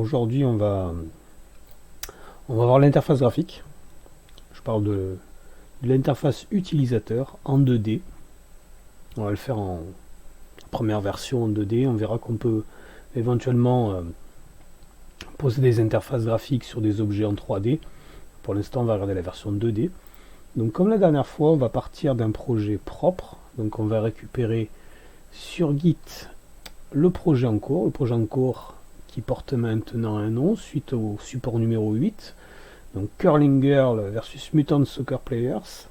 aujourd'hui on va voir l'interface graphique. Je parle de l'interface utilisateur en 2D. On va le faire en première version en 2D. On verra qu'on peut éventuellement poser des interfaces graphiques sur des objets en 3D. Pour l'instant, on va regarder la version 2D. Donc comme la dernière fois, on va partir d'un projet propre. Donc on va récupérer sur Git le projet en cours. Le projet en cours qui porte maintenant un nom suite au support numéro 8. Donc Curling Girl versus Mutant Soccer Players.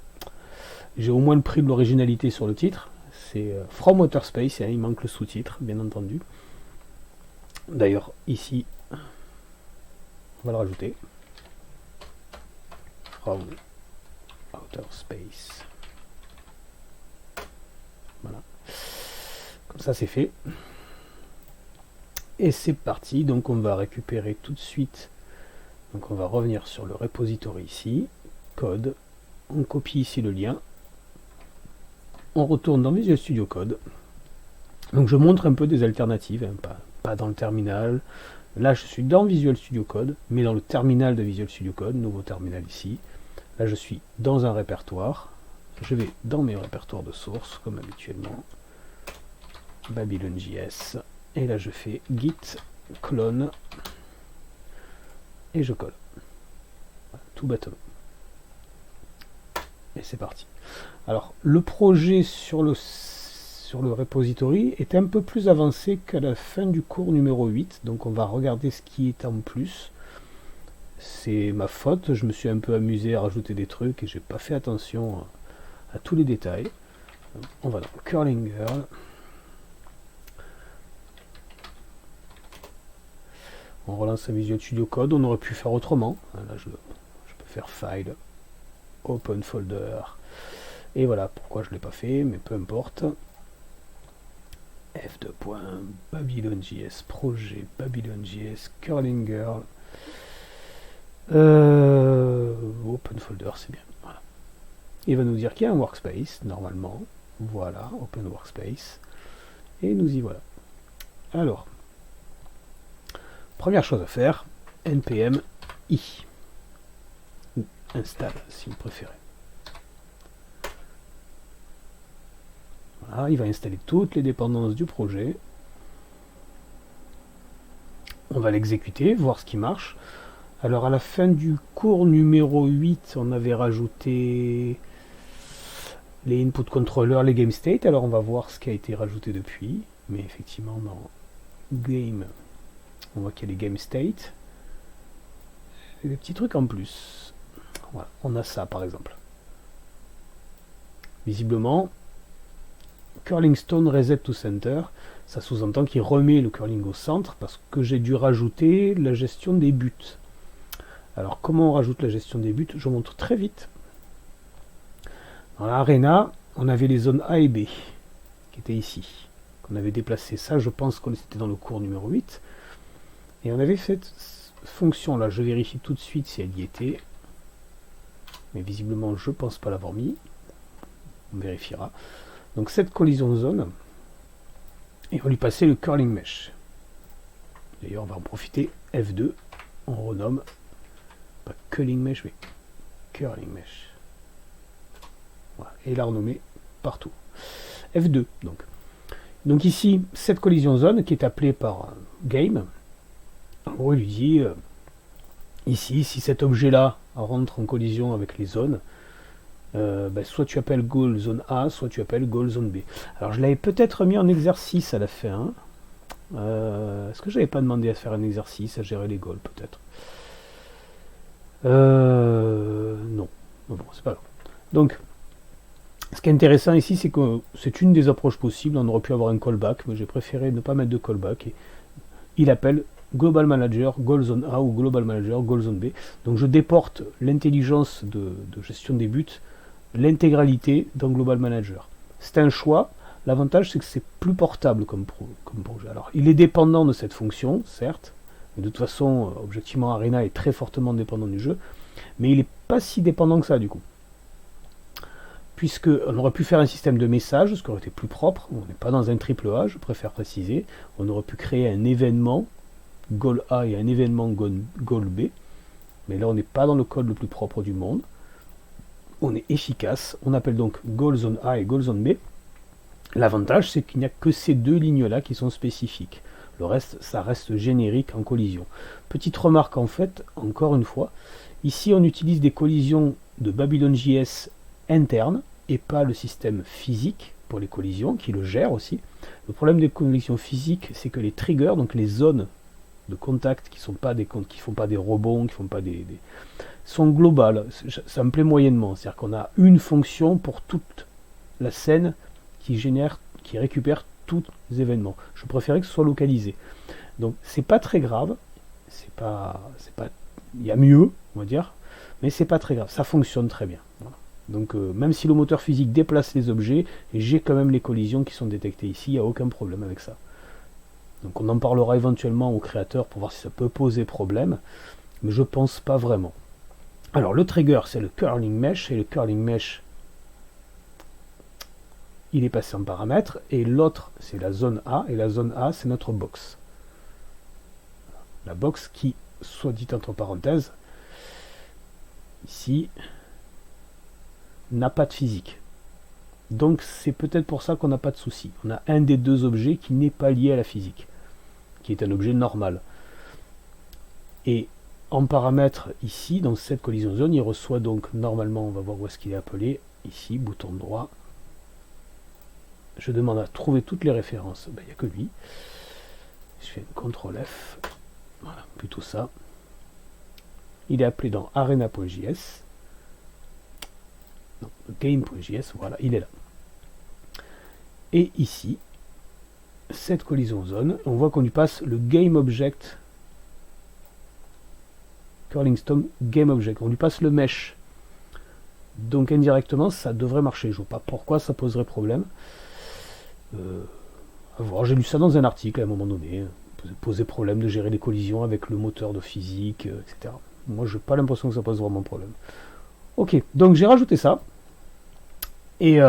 J'ai au moins le prix de l'originalité sur le titre. C'est From Outer Space, il manque le sous-titre, bien entendu. D'ailleurs, ici, on va le rajouter. From Outer Space. Voilà. Comme ça, c'est fait. Et c'est parti. Donc, on va récupérer tout de suite. Donc, on va revenir sur le repository ici. Code. On copie ici le lien. On retourne dans Visual Studio Code. Donc, je montre un peu des alternatives. Hein, pas dans le terminal. Là, je suis dans Visual Studio Code, mais dans le terminal de Visual Studio Code. Nouveau terminal ici. Là, je suis dans un répertoire. Je vais dans mes répertoires de sources, comme habituellement. Babylon.js. Et là, je fais git clone. Et je colle. Voilà, tout bêtement. Et c'est parti. Alors, le projet sur le repository est un peu plus avancé qu'à la fin du cours numéro 8. Donc, on va regarder ce qui est en plus. C'est ma faute. Je me suis un peu amusé à rajouter des trucs et j'ai pas fait attention à tous les détails. On va dans Curling Girl. On relance un Visual Studio Code. On aurait pu faire autrement. Là, je peux faire File, Open Folder. Et voilà pourquoi je ne l'ai pas fait, mais peu importe. F2.Babylon.js, projet Babylon.js, Curling Girl. Open Folder, c'est bien. Voilà. Il va nous dire qu'il y a un workspace, normalement. Voilà, Open Workspace. Et nous y voilà. Alors, première chose à faire, npm i. Ou install, si vous préférez. Voilà, il va installer toutes les dépendances du projet. On va l'exécuter, voir ce qui marche. Alors à la fin du cours numéro 8, on avait rajouté les input controllers, les game state. Alors on va voir ce qui a été rajouté depuis. Mais effectivement, dans game, on voit qu'il y a les game state. Et des petits trucs en plus. Voilà, on a ça par exemple. Visiblement, curling stone reset to center, ça sous-entend qu'il remet le curling au centre parce que j'ai dû rajouter la gestion des buts. Alors comment on rajoute la gestion des buts? Je montre très vite. Dans l'arena, on avait les zones A et B qui étaient ici. On avait déplacé ça, je pense qu'on était dans le cours numéro 8. Et on avait cette fonction là, je vérifie tout de suite si elle y était. Mais visiblement je pense pas l'avoir mis. On vérifiera. Donc cette collision zone, et on va lui passer le curling mesh. D'ailleurs on va en profiter, F2, on renomme, pas curling mesh, mais curling mesh. Voilà, et il a renommé partout. F2, donc. Donc ici, cette collision zone qui est appelée par game, en gros il lui dit, ici, si cet objet-là rentre en collision avec les zones, soit tu appelles goal zone A, soit tu appelles goal zone B. Alors je l'avais peut-être mis en exercice à la fin. Est-ce que j'avais pas demandé à faire un exercice, à gérer les goals peut-être? Non. Bon, c'est pas grave. Donc, ce qui est intéressant ici, c'est que c'est une des approches possibles. On aurait pu avoir un callback, mais j'ai préféré ne pas mettre de callback. Et il appelle Global Manager, Goal Zone A ou Global Manager, Goal Zone B. Donc je déporte l'intelligence de gestion des buts, l'intégralité dans Global Manager. C'est un choix. L'avantage, c'est que c'est plus portable comme projet. Alors, il est dépendant de cette fonction, certes. Mais de toute façon, objectivement, Arena est très fortement dépendant du jeu. Mais il n'est pas si dépendant que ça, du coup. Puisqu'on aurait pu faire un système de messages, ce qui aurait été plus propre. On n'est pas dans un triple A, je préfère préciser. On aurait pu créer un événement goal A et un événement goal B. Mais là, on n'est pas dans le code le plus propre du monde. On est efficace. On appelle donc goal zone A et goal zone B. L'avantage, c'est qu'il n'y a que ces deux lignes-là qui sont spécifiques. Le reste, ça reste générique en collision. Petite remarque en fait, encore une fois, ici on utilise des collisions de Babylon.js interne et pas le système physique pour les collisions, qui le gère aussi. Le problème des collisions physiques, c'est que les triggers, donc les zones de contact qui font pas des rebonds, qui font pas sont globales. Ça me plaît moyennement, c'est-à-dire qu'on a une fonction pour toute la scène qui récupère tous les événements. Je préférais que ce soit localisé. Donc c'est pas très grave, il y a mieux, on va dire, mais c'est pas très grave, ça fonctionne très bien. Voilà. Donc même si le moteur physique déplace les objets, j'ai quand même les collisions qui sont détectées ici, il n'y a aucun problème avec ça. Donc on en parlera éventuellement au créateur pour voir si ça peut poser problème, mais je pense pas vraiment. Alors le trigger, c'est le curling mesh, et le curling mesh, il est passé en paramètres, et l'autre, c'est la zone A, et la zone A, c'est notre box. La box qui, soit dit entre parenthèses, ici, n'a pas de physique. Donc c'est peut-être pour ça qu'on n'a pas de souci. On a un des deux objets qui n'est pas lié à la physique, qui est un objet normal. Et en paramètre ici, dans cette collision zone, il reçoit donc, normalement, on va voir où est-ce qu'il est appelé, ici, bouton droit. Je demande à trouver toutes les références, ben, il n'y a que lui. Je fais un CTRL F, voilà, plutôt ça. Il est appelé dans arena.js. Non, game.js, voilà, il est là. Et ici, cette collision zone, on voit qu'on lui passe le game object, curling stone game object, on lui passe le mesh. Donc indirectement, ça devrait marcher. Je ne vois pas pourquoi ça poserait problème. À voir, j'ai lu ça dans un article à un moment donné. Poser problème de gérer les collisions avec le moteur de physique, etc. Moi, je n'ai pas l'impression que ça pose vraiment problème. Ok, donc j'ai rajouté ça. Et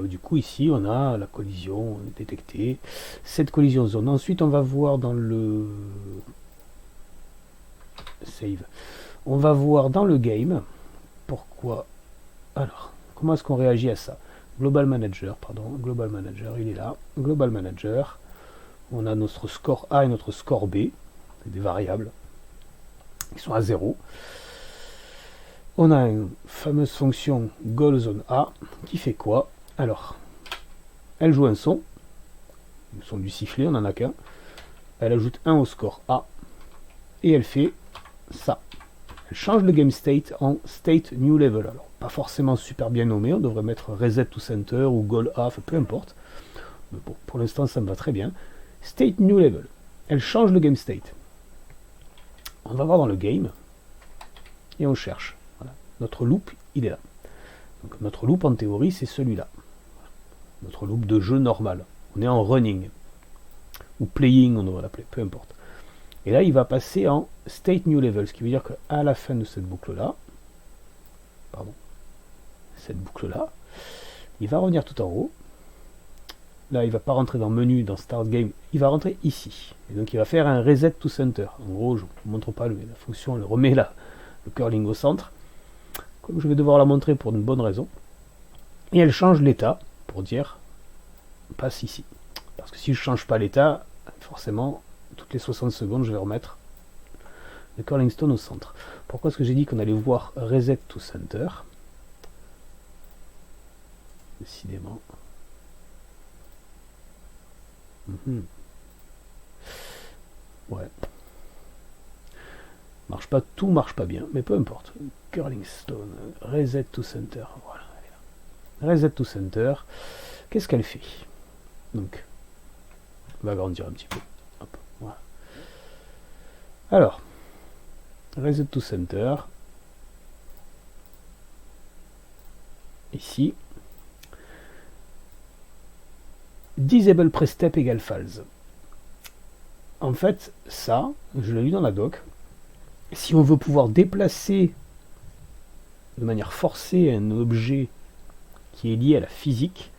du coup, ici, on a la collision détectée. Cette collision zone. Ensuite, on va voir dans le save. On va voir dans le game. Pourquoi? Alors, comment est-ce qu'on réagit à ça? Global Manager, Global Manager, il est là. Global Manager. On a notre score A et notre score B. C'est des variables qui sont à 0. On a une fameuse fonction goalZoneA qui fait quoi? Alors, elle joue un son. Le son du sifflet, on n'en a qu'un. Elle ajoute 1 au score A. Et elle fait ça. Elle change le game state en state new level. Alors, pas forcément super bien nommé. On devrait mettre reset to center ou goal A, peu importe. Mais bon, pour l'instant, ça me va très bien. State new level. Elle change le game state. On va voir dans le game. Et on cherche. Voilà. Notre loop, il est là. Donc notre loop, en théorie, c'est celui-là. Notre loop de jeu normal. On est en running. Ou playing, on devrait l'appeler. Peu importe. Et là, il va passer en state new level. Ce qui veut dire qu'à la fin de cette boucle-là, il va revenir tout en haut. Là, il ne va pas rentrer dans menu, dans Start Game, il va rentrer ici. Et donc, il va faire un Reset to Center. En gros, je ne vous montre pas la fonction, elle remet le curling au centre. Comme je vais devoir la montrer pour une bonne raison. Et elle change l'état pour dire, passe ici. Parce que si je ne change pas l'état, forcément, toutes les 60 secondes, je vais remettre le curling stone au centre. Pourquoi est-ce que j'ai dit qu'on allait voir Reset to Center? Décidément. Ouais. Marche pas, tout marche pas bien, mais peu importe. Curling stone, reset to center. Voilà, elle est là. Reset to center. Qu'est-ce qu'elle fait? Donc, on va agrandir un petit peu. Hop, voilà. Alors, reset to center. Ici. Disable prestep égale false. En fait, ça, je l'ai lu dans la doc, si on veut pouvoir déplacer de manière forcée un objet qui est lié à la physique,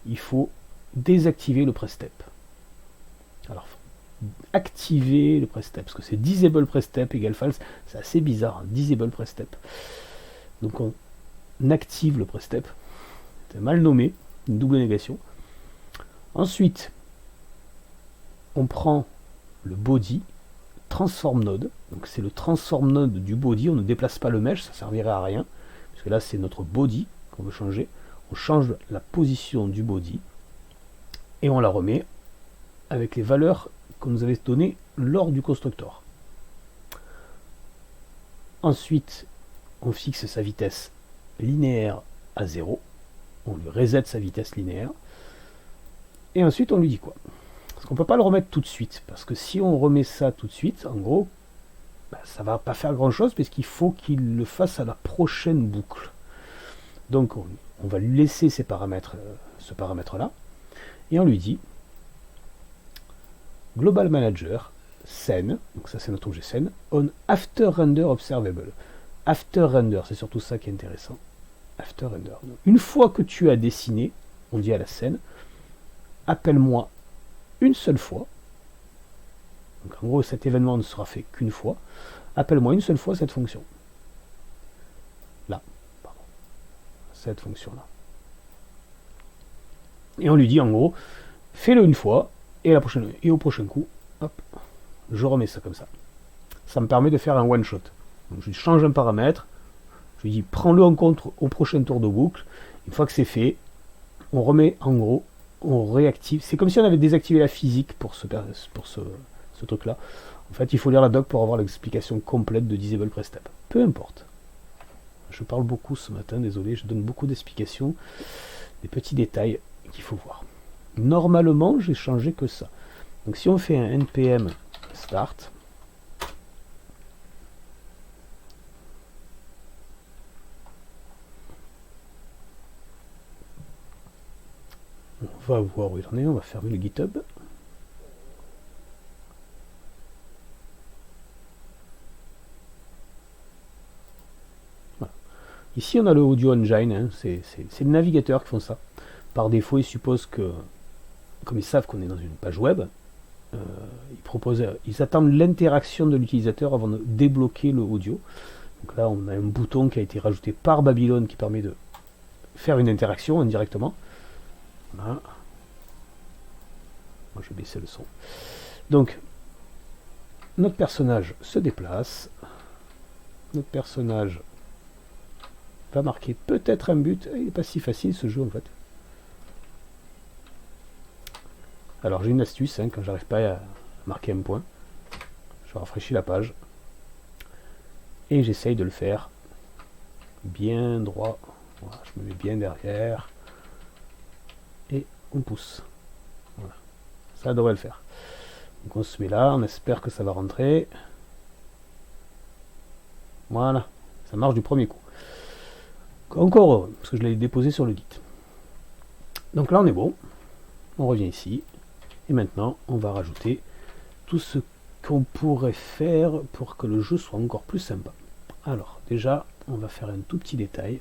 il faut désactiver le prestep. Alors, activer le press step, parce que c'est disable press step égale false, c'est assez bizarre, hein, disable press step. Donc on active le press step, c'est mal nommé, une double négation. Ensuite, on prend le body, transform node, donc c'est le transform node du body, on ne déplace pas le mesh, ça servirait à rien, parce que là c'est notre body qu'on veut changer, on change la position du body, et on la remet avec les valeurs qu'on nous avait données lors du constructor. Ensuite, on fixe sa vitesse linéaire à 0, on lui reset sa vitesse linéaire, et ensuite on lui dit quoi? Parce qu'on ne peut pas le remettre tout de suite, parce que si on remet ça tout de suite, en gros, ça va pas faire grand chose, parce qu'il faut qu'il le fasse à la prochaine boucle. Donc on va lui laisser ces paramètres, ce paramètre-là, et on lui dit Global Manager, scène, donc ça c'est notre objet scène, on after render observable. After render, c'est surtout ça qui est intéressant. After render. Donc, une fois que tu as dessiné, on dit à la scène, appelle-moi une seule fois. Donc en gros, cet événement ne sera fait qu'une fois. Appelle-moi une seule fois cette fonction. Là, pardon. Cette fonction-là. Et on lui dit en gros, fais-le une fois, et au prochain coup, hop, je remets ça comme ça. Ça me permet de faire un one-shot. Donc je change un paramètre, je lui dis prends-le en compte au prochain tour de boucle. Une fois que c'est fait, on remet en gros, on réactive. C'est comme si on avait désactivé la physique pour ce truc-là. En fait, il faut lire la doc pour avoir l'explication complète de Disable Press Step. Peu importe. Je parle beaucoup ce matin, désolé, je donne beaucoup d'explications, des petits détails qu'il faut voir. Normalement, j'ai changé que ça. Donc si on fait un npm start, on va voir où il en est, on va fermer le GitHub. Voilà. Ici on a le Audio Engine, hein, c'est le navigateur qui font ça. Par défaut, ils supposent que, comme ils savent qu'on est dans une page web, ils attendent l'interaction de l'utilisateur avant de débloquer le audio. Donc là, on a un bouton qui a été rajouté par Babylon qui permet de faire une interaction indirectement. Voilà. Moi, je vais baisser le son. Donc, notre personnage se déplace. Notre personnage va marquer peut-être un but. Il n'est pas si facile ce jeu en fait. Alors j'ai une astuce, hein, quand j'arrive pas à marquer un point, je rafraîchis la page et j'essaye de le faire bien droit. Voilà, je me mets bien derrière et on pousse. Voilà. Ça devrait le faire. Donc on se met là, on espère que ça va rentrer. Voilà, ça marche du premier coup. Encore heureux, parce que je l'ai déposé sur le Git. Donc là on est bon. On revient ici. Et maintenant, on va rajouter tout ce qu'on pourrait faire pour que le jeu soit encore plus sympa. Alors, déjà, on va faire un tout petit détail.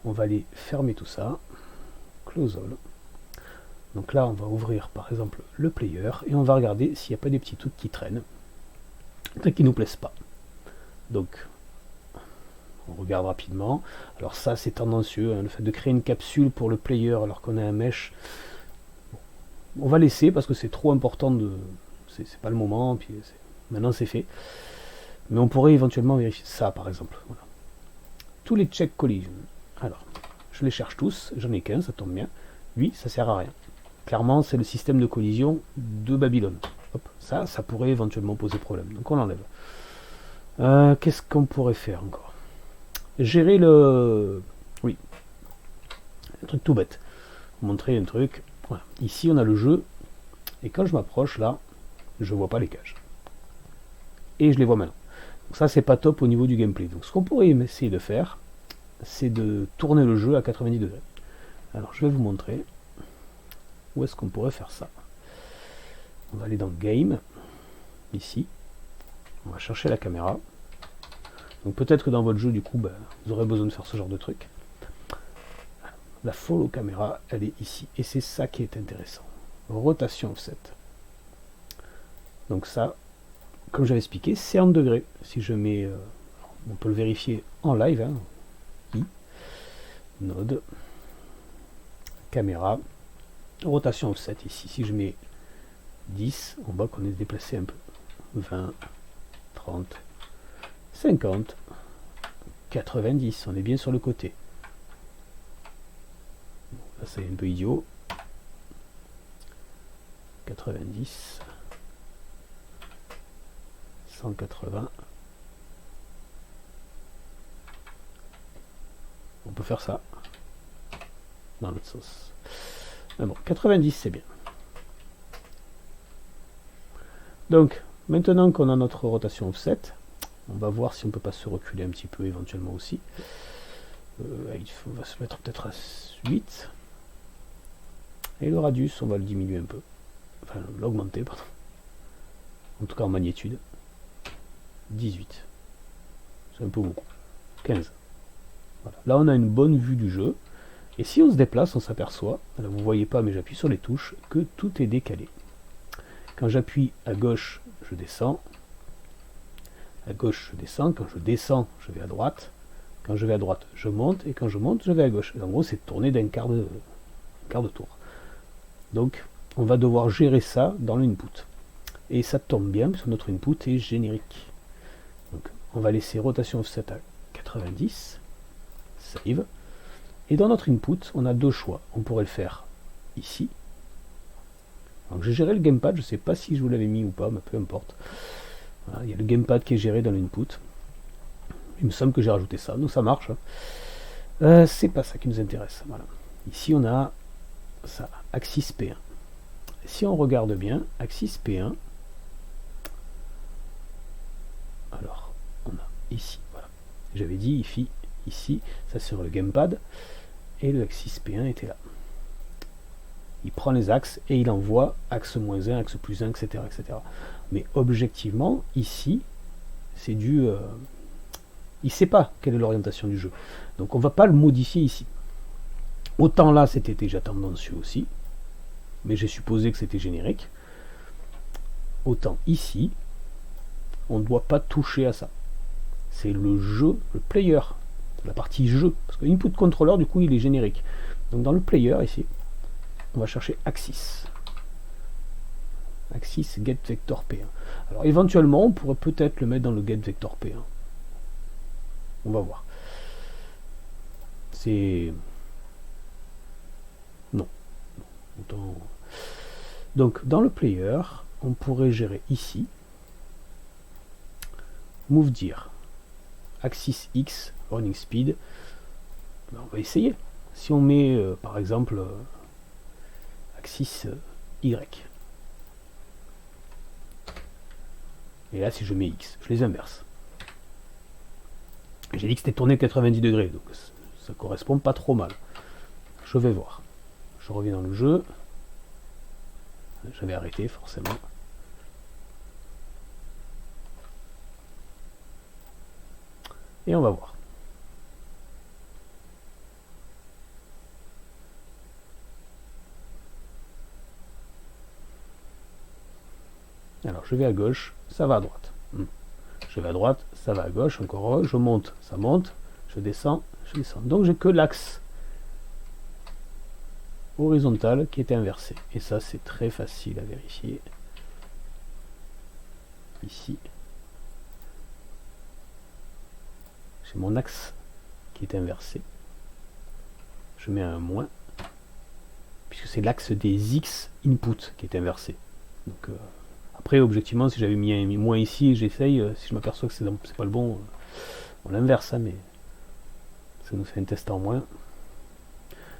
On va aller fermer tout ça. Close all. Donc là, on va ouvrir, par exemple, le player. Et on va regarder s'il n'y a pas des petits trucs qui traînent. Des trucs qui ne nous plaisent pas. Donc, on regarde rapidement. Alors ça, c'est tendancieux. Hein, le fait de créer une capsule pour le player alors qu'on a un mesh. On va laisser parce que c'est trop important de. C'est pas le moment, puis maintenant c'est fait. Mais on pourrait éventuellement vérifier ça par exemple. Voilà. Tous les check collision. Alors, je les cherche tous, j'en ai qu'un, ça tombe bien. Lui, ça sert à rien. Clairement, c'est le système de collision de Babylone. Hop, ça pourrait éventuellement poser problème. Donc on l'enlève. Qu'est-ce qu'on pourrait faire encore? Gérer le. Oui. Un truc tout bête. Montrer un truc. Voilà. Ici on a le jeu et quand je m'approche là je vois pas les cages et je les vois maintenant. Donc ça c'est pas top au niveau du gameplay. Donc ce qu'on pourrait essayer de faire c'est de tourner le jeu à 90 degrés. Alors je vais vous montrer où est-ce qu'on pourrait faire ça. On va aller dans Game ici, on va chercher la caméra. Donc peut-être que dans votre jeu du coup vous aurez besoin de faire ce genre de truc. La follow caméra, elle est ici. Et c'est ça qui est intéressant. Rotation offset. Donc ça, comme j'avais expliqué, c'est en degrés. Si je mets, on peut le vérifier en live, hein, node, caméra, rotation offset ici. Si je mets 10, on voit qu'on est déplacé un peu. 20, 30, 50, 90, on est bien sur le côté. Là, c'est un peu idiot. 90, 180. On peut faire ça dans l'autre sens. Mais bon, 90 c'est bien. Donc, maintenant qu'on a notre rotation offset, on va voir si on peut pas se reculer un petit peu éventuellement aussi. On va se mettre peut-être à 8. Et le radius, on va le diminuer un peu. Enfin, l'augmenter, pardon. En tout cas en magnitude. 18. C'est un peu beaucoup. 15. Voilà. Là, on a une bonne vue du jeu. Et si on se déplace, on s'aperçoit, vous ne voyez pas, mais j'appuie sur les touches, que tout est décalé. Quand j'appuie à gauche, je descends. À gauche, je descends. Quand je descends, je vais à droite. Quand je vais à droite, je monte. Et quand je monte, je vais à gauche. Et en gros, c'est tourné d'un quart de tour. Donc, on va devoir gérer ça dans l'input. Et ça tombe bien, parce que notre input est générique. Donc, on va laisser rotation offset à 90. Save. Et dans notre input, on a deux choix. On pourrait le faire ici. Donc j'ai géré le gamepad, je ne sais pas si je vous l'avais mis ou pas, mais peu importe. Voilà, il y a le gamepad qui est géré dans l'input. Il me semble que j'ai rajouté ça, donc ça marche. C'est pas ça qui nous intéresse. Voilà. Ici on a ça, axis P1. Si on regarde bien, axis P1, alors on a ici, voilà. J'avais dit ici, ça c'est sur le gamepad, et le axis P1 était là. Il prend les axes et il envoie axe moins 1, axe plus 1, etc. etc. Mais objectivement, ici, c'est du... il ne sait pas quelle est l'orientation du jeu. Donc on ne va pas le modifier ici. Autant là, c'était déjà tendancieux aussi, mais j'ai supposé que c'était générique. Autant ici, on ne doit pas toucher à ça. C'est le jeu, le player, la partie jeu. Parce que l'input controller, du coup, il est générique. Donc dans le player, ici, on va chercher axis. Axis get vector P1. Alors éventuellement, on pourrait peut-être le mettre dans le get vector P1. On va voir. C'est... Non. Autant... Donc dans le player, on pourrait gérer ici. Move dir. Axis X, running speed. Ben, on va essayer. Si on met par exemple axis Y. Et là, si je mets X, je les inverse. J'ai dit que c'était tourné 90 degrés, donc ça correspond pas trop mal. Je vais voir. Je reviens dans le jeu. J'avais arrêté, forcément. Et on va voir. Alors je vais à gauche, ça va à droite. Je vais à droite, ça va à gauche, encore heureux. Je monte, ça monte. Je descends, je descends. Donc j'ai que l'axe horizontal qui est inversé. Et ça c'est très facile à vérifier. Ici. J'ai mon axe qui est inversé. Je mets un moins. Puisque c'est l'axe des X input qui est inversé. Donc après, objectivement, si j'avais mis un moins ici, j'essaye, si je m'aperçois que c'est pas le bon, on l'inverse, hein, mais ça nous fait un test en moins.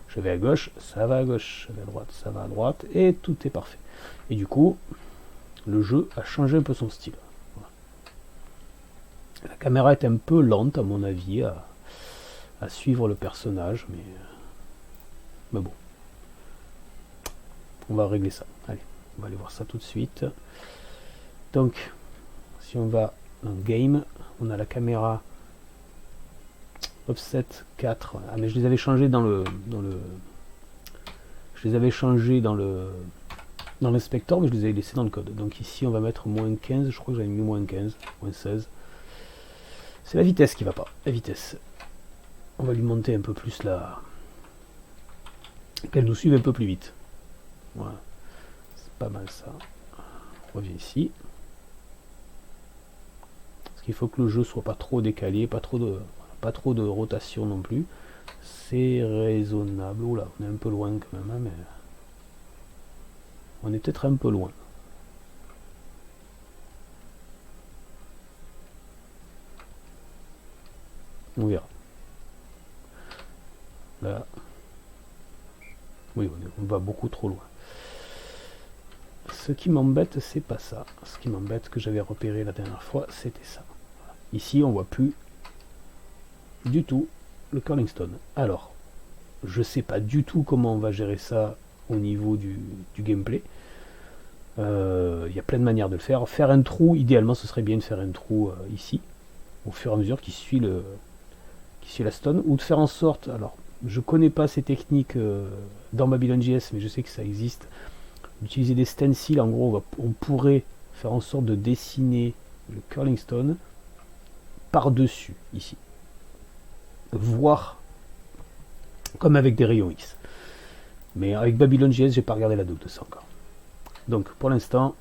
Je vais à gauche, ça va à gauche, je vais à droite, ça va à droite, et tout est parfait. Et du coup, le jeu a changé un peu son style. Voilà. La caméra est un peu lente, à mon avis, à suivre le personnage, mais bon. On va régler ça. Allez, on va aller voir ça tout de suite. Donc, si on va dans Game, on a la caméra offset 4. Ah, mais je les avais changés dans le je les avais changés dans le dans l'inspecteur, mais je les ai laissés dans le code. Donc ici, on va mettre moins 15, je crois que j'avais mis moins 15, moins 16. C'est la vitesse qui va pas, la vitesse. On va lui monter un peu plus là, qu'elle nous suive un peu plus vite. Voilà, c'est pas mal ça. On revient ici. Parce qu'il faut que le jeu soit pas trop décalé, pas trop de rotation non plus. C'est raisonnable. Oula, on est un peu loin quand même, hein, mais on est peut-être un peu loin. On verra. Là, oui, on va beaucoup trop loin. Ce qui m'embête, c'est pas ça. Ce qui m'embête, que j'avais repéré la dernière fois, c'était ça. Ici, on voit plus du tout le curling stone. Alors, je sais pas du tout comment on va gérer ça au niveau du gameplay. Il y a plein de manières de le faire. Faire un trou, idéalement, ce serait bien de faire un trou ici, au fur et à mesure qui suit la stone, ou de faire en sorte, alors, je connais pas ces techniques dans Babylon.js, mais je sais que ça existe, d'utiliser des stencils. En gros, on pourrait faire en sorte de dessiner le curling stone par-dessus, ici. Voire comme avec des rayons X. Mais avec Babylon.js, j'ai pas regardé la doc de ça encore. Donc, pour l'instant,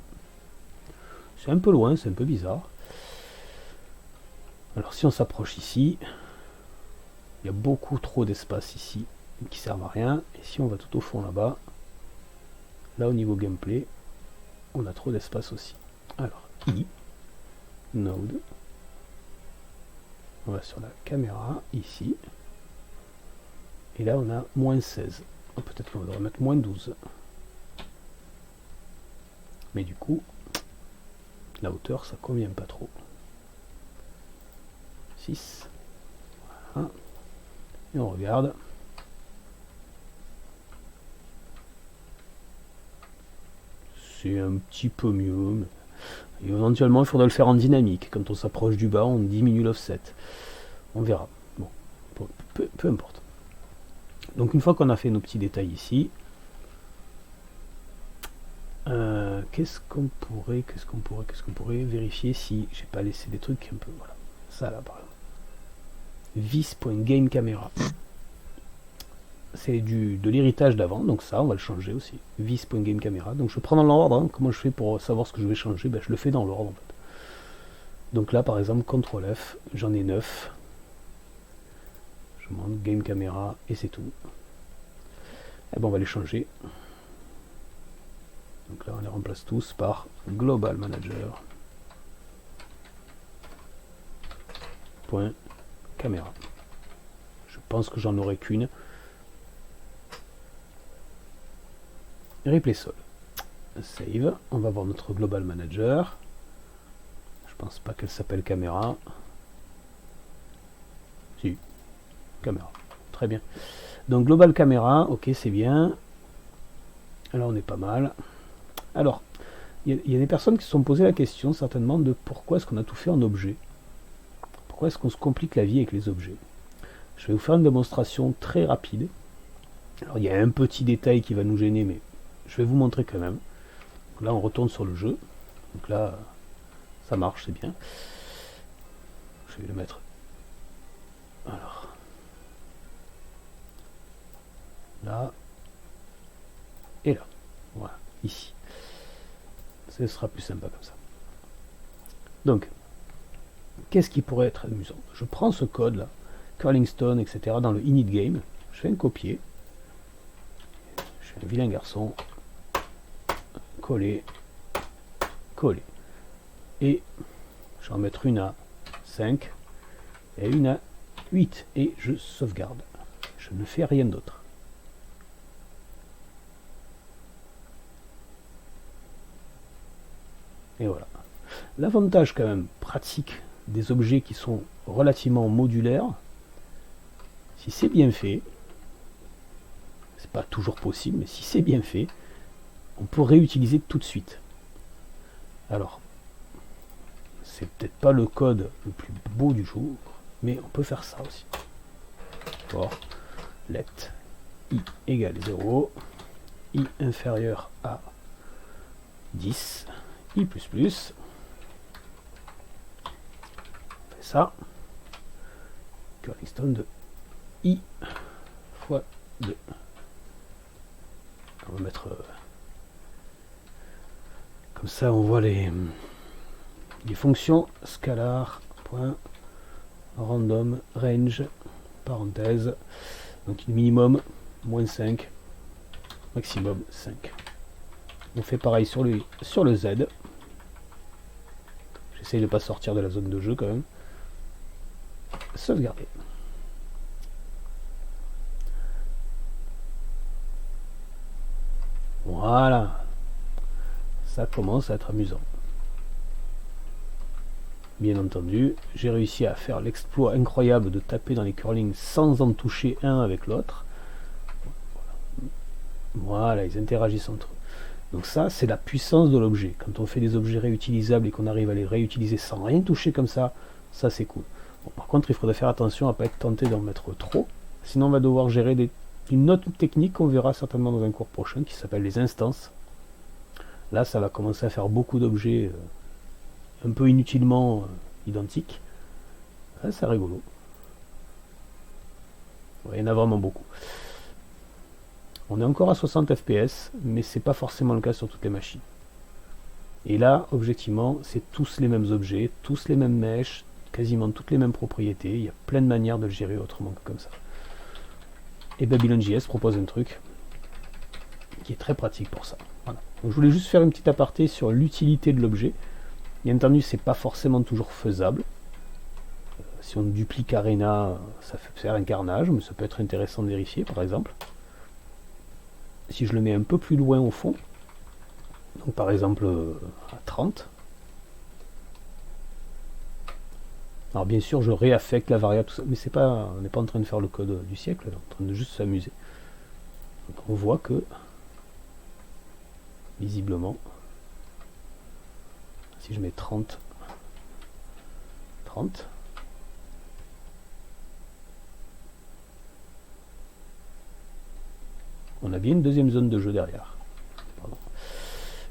c'est un peu loin, c'est un peu bizarre. Alors, si on s'approche ici, il y a beaucoup trop d'espace ici qui servent à rien. Et si on va tout au fond là-bas, là au niveau gameplay, on a trop d'espace aussi. Alors, node, on va sur la caméra ici, et là on a moins 16. Oh, peut-être qu'on devrait mettre moins 12. Mais du coup, la hauteur ça convient pas trop. 6. Voilà. Et on regarde. C'est un petit peu mieux. Mais... Et éventuellement, il faudra le faire en dynamique. Quand on s'approche du bas, on diminue l'offset. On verra. Bon, peu importe. Donc une fois qu'on a fait nos petits détails ici, qu'est-ce qu'on pourrait vérifier si j'ai pas laissé des trucs un peu. Voilà. Ça là par exemple. Vis.GameCamera. C'est de l'héritage d'avant, donc ça on va le changer aussi. Vis.GameCamera. Donc je prends dans l'ordre, hein. Comment je fais pour savoir ce que je vais changer? Ben, je le fais dans l'ordre en fait. Donc là par exemple CTRL F, j'en ai 9. Je monte Game Camera et c'est tout. Et bon on va les changer. Donc là on les remplace tous par Global Manager. Point caméra. Je pense que j'en aurai qu'une. Replay Sol. Save. On va voir notre Global Manager. Je pense pas qu'elle s'appelle caméra. Si. Caméra. Très bien. Donc Global Caméra, ok, c'est bien. Alors on est pas mal. Alors, il y a des personnes qui se sont posé la question certainement de pourquoi est-ce qu'on a tout fait en objet. Pourquoi est-ce qu'on se complique la vie avec les objets. Je vais vous faire une démonstration très rapide. Alors il y a un petit détail qui va nous gêner, mais je vais vous montrer quand même. Donc là on retourne sur le jeu. Donc là ça marche, c'est bien. Je vais le mettre. Alors là et là. Voilà, ici. Ce sera plus sympa comme ça. Donc, qu'est-ce qui pourrait être amusant? Je prends ce code là, Curling Stone, etc. dans le init game. Je fais un copier. Je suis un vilain garçon. Coller. Coller. Et je vais en mettre une à 5 et une à 8. Et je sauvegarde. Je ne fais rien d'autre. Et voilà. L'avantage quand même pratique des objets qui sont relativement modulaires, si c'est bien fait, c'est pas toujours possible, mais si c'est bien fait, on peut réutiliser tout de suite. Alors, c'est peut-être pas le code le plus beau du jour, mais on peut faire ça aussi. For let i égale 0, i inférieur à 10 i++. On fait ça. Curling stone de i fois 2. On va mettre comme ça, on voit les fonctions scalar point random range parenthèse, donc minimum moins 5, maximum 5. On fait pareil sur le Z. J'essaye de ne pas sortir de la zone de jeu quand même. Sauvegarder. Voilà. Ça commence à être amusant. Bien entendu, j'ai réussi à faire l'exploit incroyable de taper dans les curlings sans en toucher un avec l'autre. Voilà, ils interagissent entre eux. Donc ça, c'est la puissance de l'objet. Quand on fait des objets réutilisables et qu'on arrive à les réutiliser sans rien toucher comme ça c'est cool. Bon, par contre, il faudrait faire attention à ne pas être tenté d'en mettre trop. Sinon, on va devoir gérer une autre technique qu'on verra certainement dans un cours prochain qui s'appelle les instances. Là, ça va commencer à faire beaucoup d'objets un peu inutilement identiques. Ah, c'est rigolo. Ouais, il y en a vraiment beaucoup. On est encore à 60 fps, mais c'est pas forcément le cas sur toutes les machines. Et là, objectivement, c'est tous les mêmes objets, tous les mêmes mèches, quasiment toutes les mêmes propriétés. Il y a plein de manières de le gérer autrement que comme ça. Et Babylon.js propose un truc qui est très pratique pour ça. Voilà. Donc, je voulais juste faire une petite aparté sur l'utilité de l'objet. Bien entendu, c'est pas forcément toujours faisable. Si on duplique Arena, ça fait faire un carnage, mais ça peut être intéressant de vérifier, par exemple. Si je le mets un peu plus loin au fond, donc par exemple à 30, alors bien sûr je réaffecte la variable, tout ça, mais on n'est pas en train de faire le code du siècle, là, on est en train de juste s'amuser. Donc on voit que, visiblement, si je mets 30, on a bien une deuxième zone de jeu derrière. Pardon.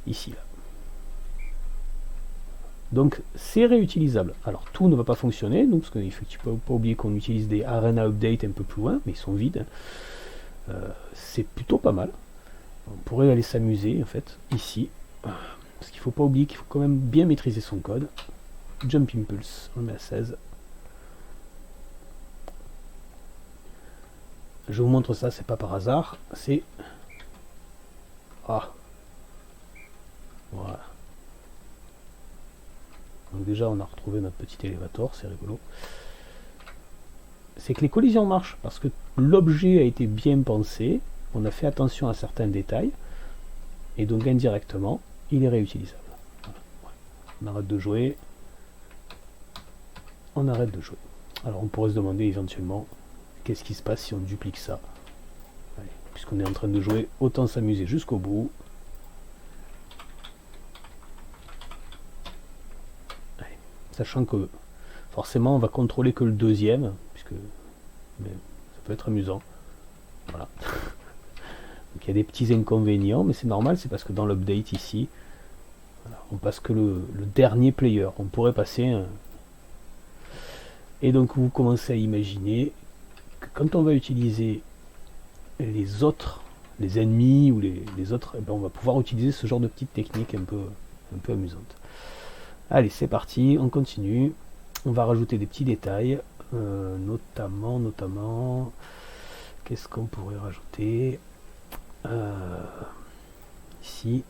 Ici, là. Donc, c'est réutilisable. Alors, tout ne va pas fonctionner, donc, parce qu'il ne faut pas oublier qu'on utilise des Arena Update un peu plus loin, mais ils sont vides. C'est plutôt pas mal. On pourrait aller s'amuser, en fait, ici. Parce qu'il ne faut pas oublier qu'il faut quand même bien maîtriser son code. Jump Impulse, on met à 16. Je vous montre ça, c'est pas par hasard, c'est... Ah. Voilà. Donc déjà, on a retrouvé notre petit élévateur, c'est rigolo. C'est que les collisions marchent, parce que l'objet a été bien pensé, on a fait attention à certains détails, et donc indirectement, il est réutilisable. Voilà. On arrête de jouer. On arrête de jouer. Alors on pourrait se demander éventuellement... Qu'est-ce qui se passe si on duplique ça? Puisqu'on est en train de jouer, autant s'amuser jusqu'au bout. Allez. Sachant que forcément on va contrôler que le deuxième, puisque ça peut être amusant. Voilà. Donc il y a des petits inconvénients, mais c'est normal, c'est parce que dans l'update ici, voilà, on passe que le dernier player. On pourrait passer Et donc vous commencez à imaginer quand on va utiliser les autres, les ennemis ou les autres, eh ben on va pouvoir utiliser ce genre de petites techniques un peu amusantes. Allez, c'est parti, on continue. On va rajouter des petits détails, notamment, qu'est-ce qu'on pourrait rajouter ici.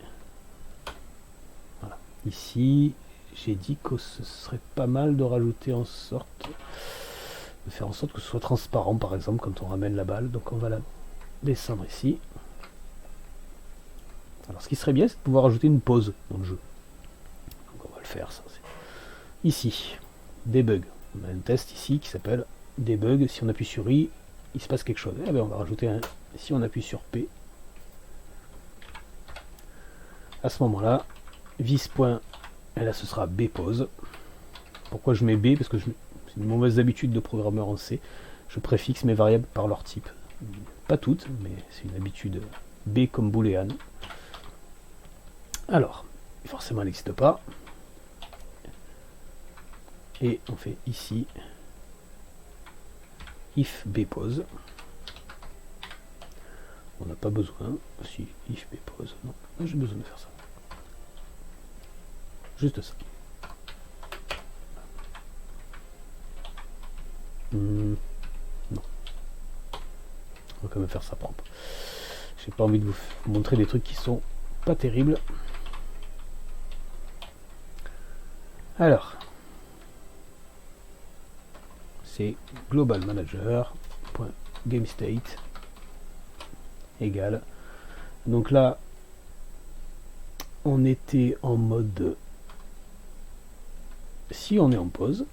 Voilà, ici, j'ai dit que ce serait pas mal de rajouter de faire en sorte que ce soit transparent, par exemple, quand on ramène la balle. Donc on va la descendre ici. Alors ce qui serait bien, c'est de pouvoir ajouter une pause dans le jeu. Donc on va le faire, ça. Ici, debug. On a un test ici qui s'appelle debug. Si on appuie sur I, il se passe quelque chose. Eh bien, on va rajouter un. Si on appuie sur P, à ce moment-là, vis-point, et là ce sera B pause. Pourquoi je mets B? Parce que c'est une mauvaise habitude de programmeur en C. Je préfixe mes variables par leur type. Pas toutes, mais c'est une habitude. B comme booléen. Alors, forcément elle n'existe pas. Et on fait ici if bpose. On n'a pas besoin. Si, if bpose. Non, j'ai besoin de faire ça. Juste ça. Non. On va quand même faire ça propre. J'ai pas envie de vous montrer des trucs qui sont pas terribles. Alors, c'est global manager.gamestate égale. Donc là, on était en mode si on est en pause.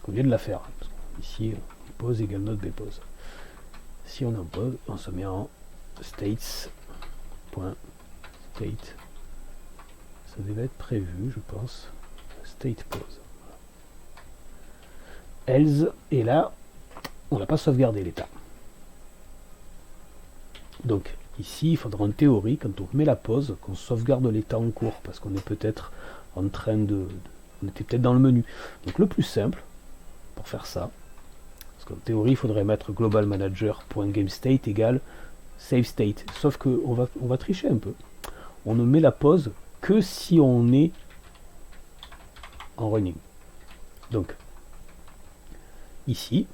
On vient de la faire. Ici, pause égale note bpause. Si on est en pause, on se met en states.state. Ça devait être prévu, je pense. State pause. Else, et là, on n'a pas sauvegardé l'état. Donc, ici, il faudra en théorie, quand on met la pause, qu'on sauvegarde l'état en cours, parce qu'on est peut-être en train de... On était peut-être dans le menu. Donc, le plus simple, pour faire ça, parce qu'en théorie, il faudrait mettre global manager.gamestate égale save state. Sauf qu'on va tricher un peu. On ne met la pause que si on est en running. Donc, ici,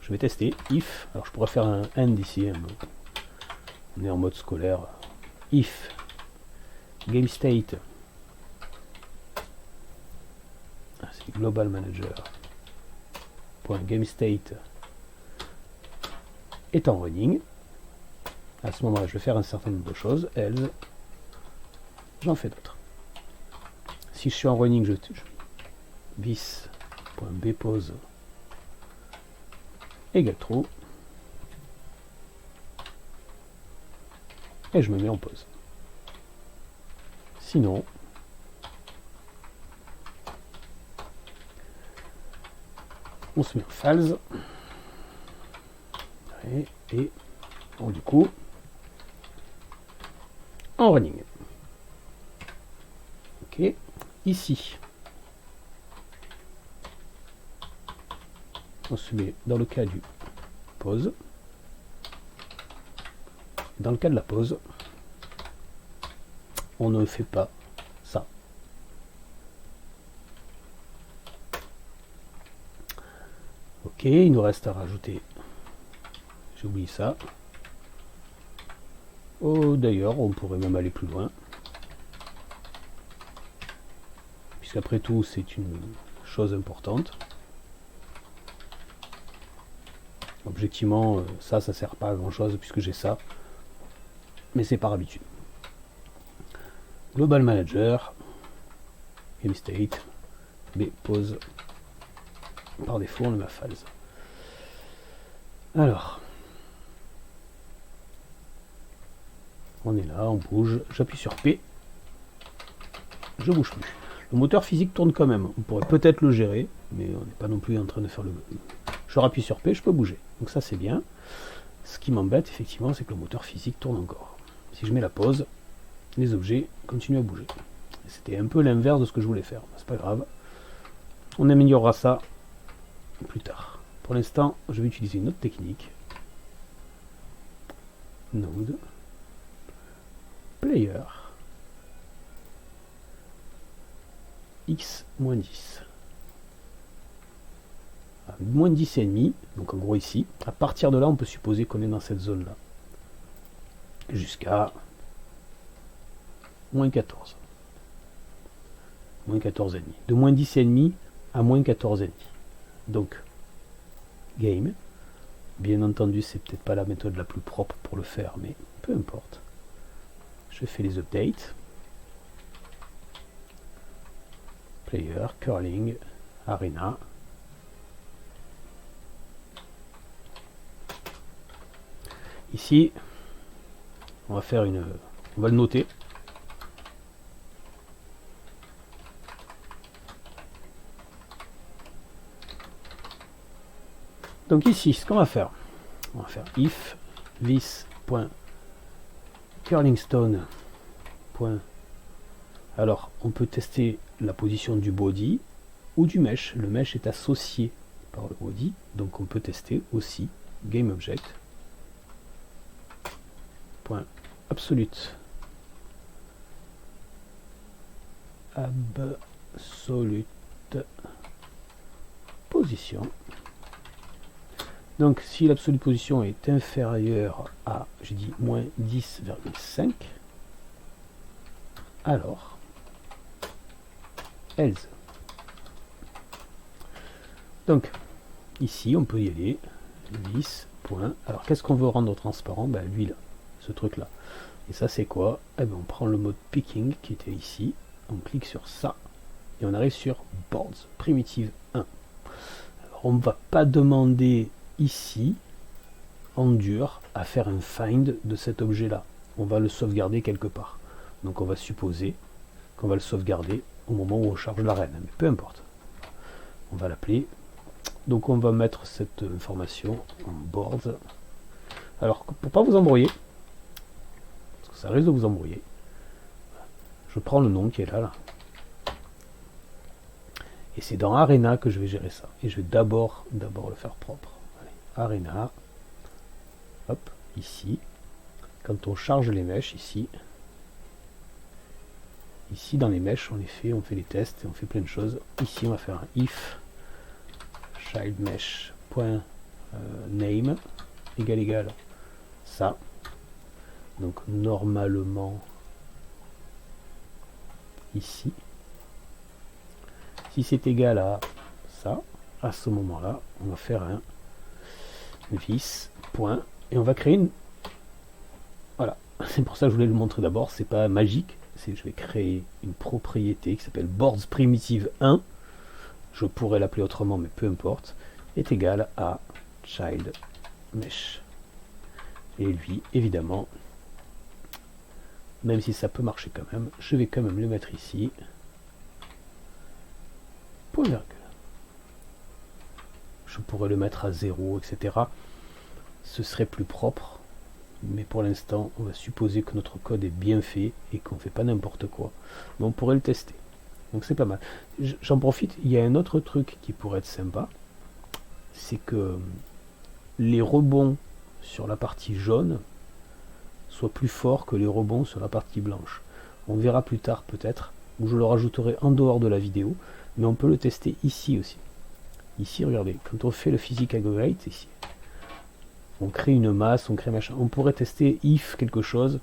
je vais tester if. Alors, je pourrais faire un end ici. On est en mode scolaire. If gamestate, c'est global manager.gamestate est en running. À ce moment-là, je vais faire un certain nombre de choses. Else, j'en fais d'autres. Si je suis en running, je bis.bpose égale true. Et je me mets en pause. Sinon, on se met en false. Et bon, du coup, en running. Ok, ici, on se met dans le cas du pause. Dans le cas de la pause, on ne fait pas ça. Ok, il nous reste à rajouter, j'ai oublié ça. Oh, d'ailleurs, on pourrait même aller plus loin. Puisqu'après tout, c'est une chose importante. Objectivement, ça sert pas à grand chose puisque j'ai ça. Mais c'est par habitude. Global Manager, GameState, bpose. Par défaut, on le met à false. Alors, on est là, on bouge, j'appuie sur P, je bouge plus. Le moteur physique tourne quand même, on pourrait peut-être le gérer, mais on n'est pas non plus en train de faire le... Je rappuie sur P, je peux bouger, donc ça c'est bien. Ce qui m'embête effectivement, c'est que le moteur physique tourne encore. Si je mets la pause, les objets continuent à bouger. C'était un peu l'inverse de ce que je voulais faire, c'est pas grave. On améliorera ça plus tard. Pour l'instant, je vais utiliser une autre technique. Node player x-10 moins 10 et demi, donc en gros ici. À partir de là, on peut supposer qu'on est dans cette zone là jusqu'à moins 14. Moins 14 et demi. De moins 10 et demi à moins 14 et demi. Donc game, bien entendu c'est peut-être pas la méthode la plus propre pour le faire, mais peu importe. Je fais les updates. Player, curling, arena. Ici, on va faire une... On va le noter. Donc ici, ce qu'on va faire if this. curling stone. Point. Alors, on peut tester la position du body ou du mesh. Le mesh est associé par le body, donc on peut tester aussi GameObject. Point absolute. Absolute position. Donc si l'absolue position est inférieure à, j'ai dit, moins 10,5, alors else. Donc ici on peut y aller, vis, point. Alors qu'est-ce qu'on veut rendre transparent? Ben, lui là, ce truc là. Et ça c'est quoi? Eh ben, on prend le mode picking qui était ici, on clique sur ça et on arrive sur boards primitive 1. Alors on ne va pas demander ici en dur à faire un find de cet objet là, on va le sauvegarder quelque part, donc on va supposer qu'on va le sauvegarder au moment où on charge l'arène, mais peu importe, on va l'appeler, donc on va mettre cette information en boards. Alors pour pas vous embrouiller, parce que ça risque de vous embrouiller, je prends le nom qui est là, et c'est dans Arena que je vais gérer ça, et je vais d'abord le faire propre. Arena, hop, ici, quand on charge les mèches, ici dans les mèches, on les fait, on fait les tests, et on fait plein de choses. Ici, on va faire un if child mesh point name égal ça. Donc normalement ici, si c'est égal à ça, à ce moment-là, on va faire un vis, point, et on va créer une... Voilà, c'est pour ça que je voulais le montrer d'abord, c'est pas magique, c'est que je vais créer une propriété qui s'appelle boards primitive 1, je pourrais l'appeler autrement, mais peu importe, est égal à child mesh. Et lui, évidemment, même si ça peut marcher quand même, je vais quand même le mettre ici, point virgule. Je pourrais le mettre à 0, etc. Ce serait plus propre, mais pour l'instant, on va supposer que notre code est bien fait et qu'on ne fait pas n'importe quoi. Mais on pourrait le tester. Donc c'est pas mal. J'en profite, il y a un autre truc qui pourrait être sympa, c'est que les rebonds sur la partie jaune soient plus forts que les rebonds sur la partie blanche. On verra plus tard peut-être, ou je le rajouterai en dehors de la vidéo, mais on peut le tester ici aussi. Ici, regardez, quand on fait le physique aggregate, ici, on crée une masse, on crée machin. On pourrait tester if quelque chose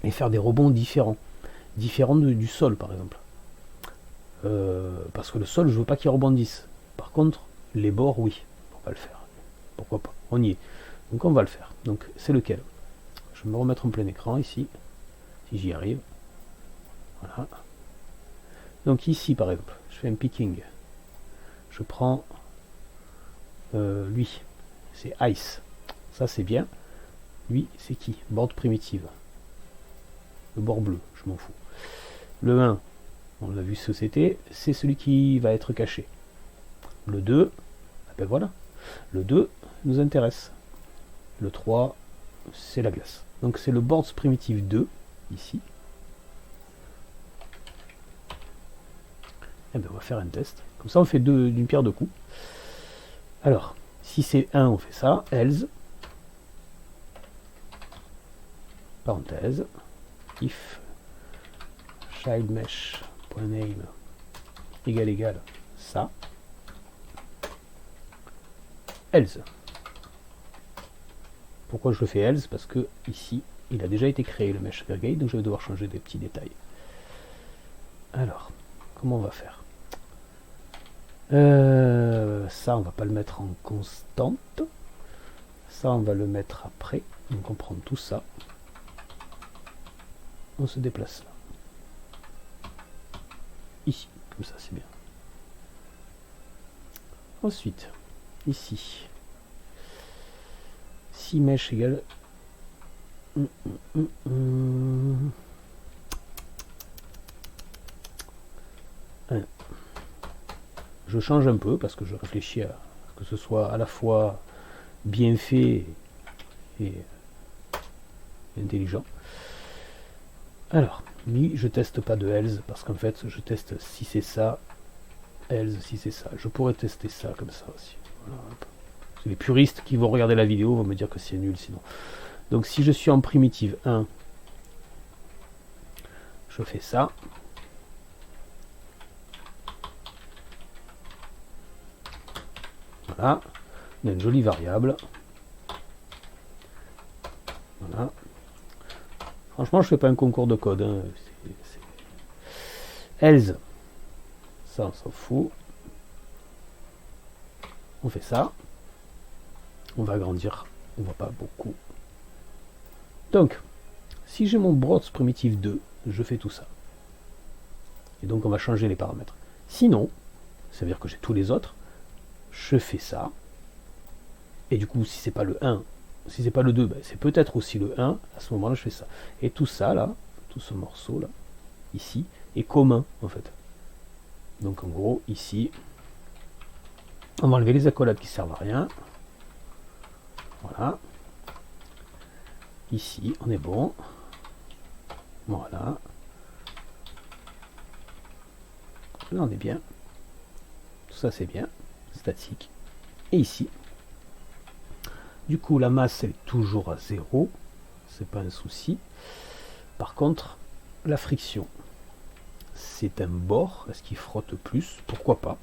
et faire des rebonds différents. Différents du sol, par exemple. Parce que le sol, je veux pas qu'il rebondisse. Par contre, les bords, oui. On va le faire. Pourquoi pas? On y est. Donc on va le faire. Donc c'est lequel? Je vais me remettre en plein écran ici. Si j'y arrive. Voilà. Donc ici, par exemple, je fais un picking. Je prends lui. C'est ice. Ça c'est bien. Lui, c'est qui? Board primitive. Le bord bleu, je m'en fous. Le 1, on a vu ce que c'était, c'est celui qui va être caché. Le 2, ah ben voilà. Le 2 nous intéresse. Le 3, c'est la glace. Donc c'est le boards primitive 2, ici. Et ben on va faire un test. Comme ça on fait d'une pierre deux coups. Alors, si c'est 1, on fait ça. Else. Parenthèse. If child mesh.name égal ça. Else. Pourquoi je le fais else? Parce que ici, il a déjà été créé le mesh aggregate, donc je vais devoir changer des petits détails. Alors, comment on va faire? Ça, on va pas le mettre en constante. Ça, on va le mettre après. Donc on prend tout ça. On se déplace là. Ici, comme ça, c'est bien. Ensuite, ici. Si mesh égale... Je change un peu parce que je réfléchis à que ce soit à la fois bien fait et intelligent. Alors, lui, je teste pas de else, parce qu'en fait, je teste si c'est ça, else si c'est ça. Je pourrais tester ça comme ça aussi. Voilà. Les puristes qui vont regarder la vidéo vont me dire que c'est nul sinon. Donc si je suis en primitive 1, je fais ça. Voilà. On a une jolie variable. Voilà. Franchement, je fais pas un concours de code. Hein. Else. Ça, on s'en fout. On fait ça. On va agrandir. On voit pas beaucoup. Donc, si j'ai mon brots primitive 2, je fais tout ça. Et donc, on va changer les paramètres. Sinon, ça veut dire que j'ai tous les autres. Je fais ça. Et du coup, si c'est pas le 1, si c'est pas le 2, ben c'est peut-être aussi le 1. À ce moment-là, je fais ça. Et tout ça, là, tout ce morceau-là, ici, est commun, en fait. Donc, en gros, ici, on va enlever les accolades qui servent à rien. Voilà. Ici, on est bon. Voilà. Là, on est bien. Tout ça, c'est bien. Statique. Et ici, du coup, la masse, elle est toujours à 0. C'est pas un souci. Par contre, la friction, c'est un bord. Est-ce qu'il frotte plus? Pourquoi pas?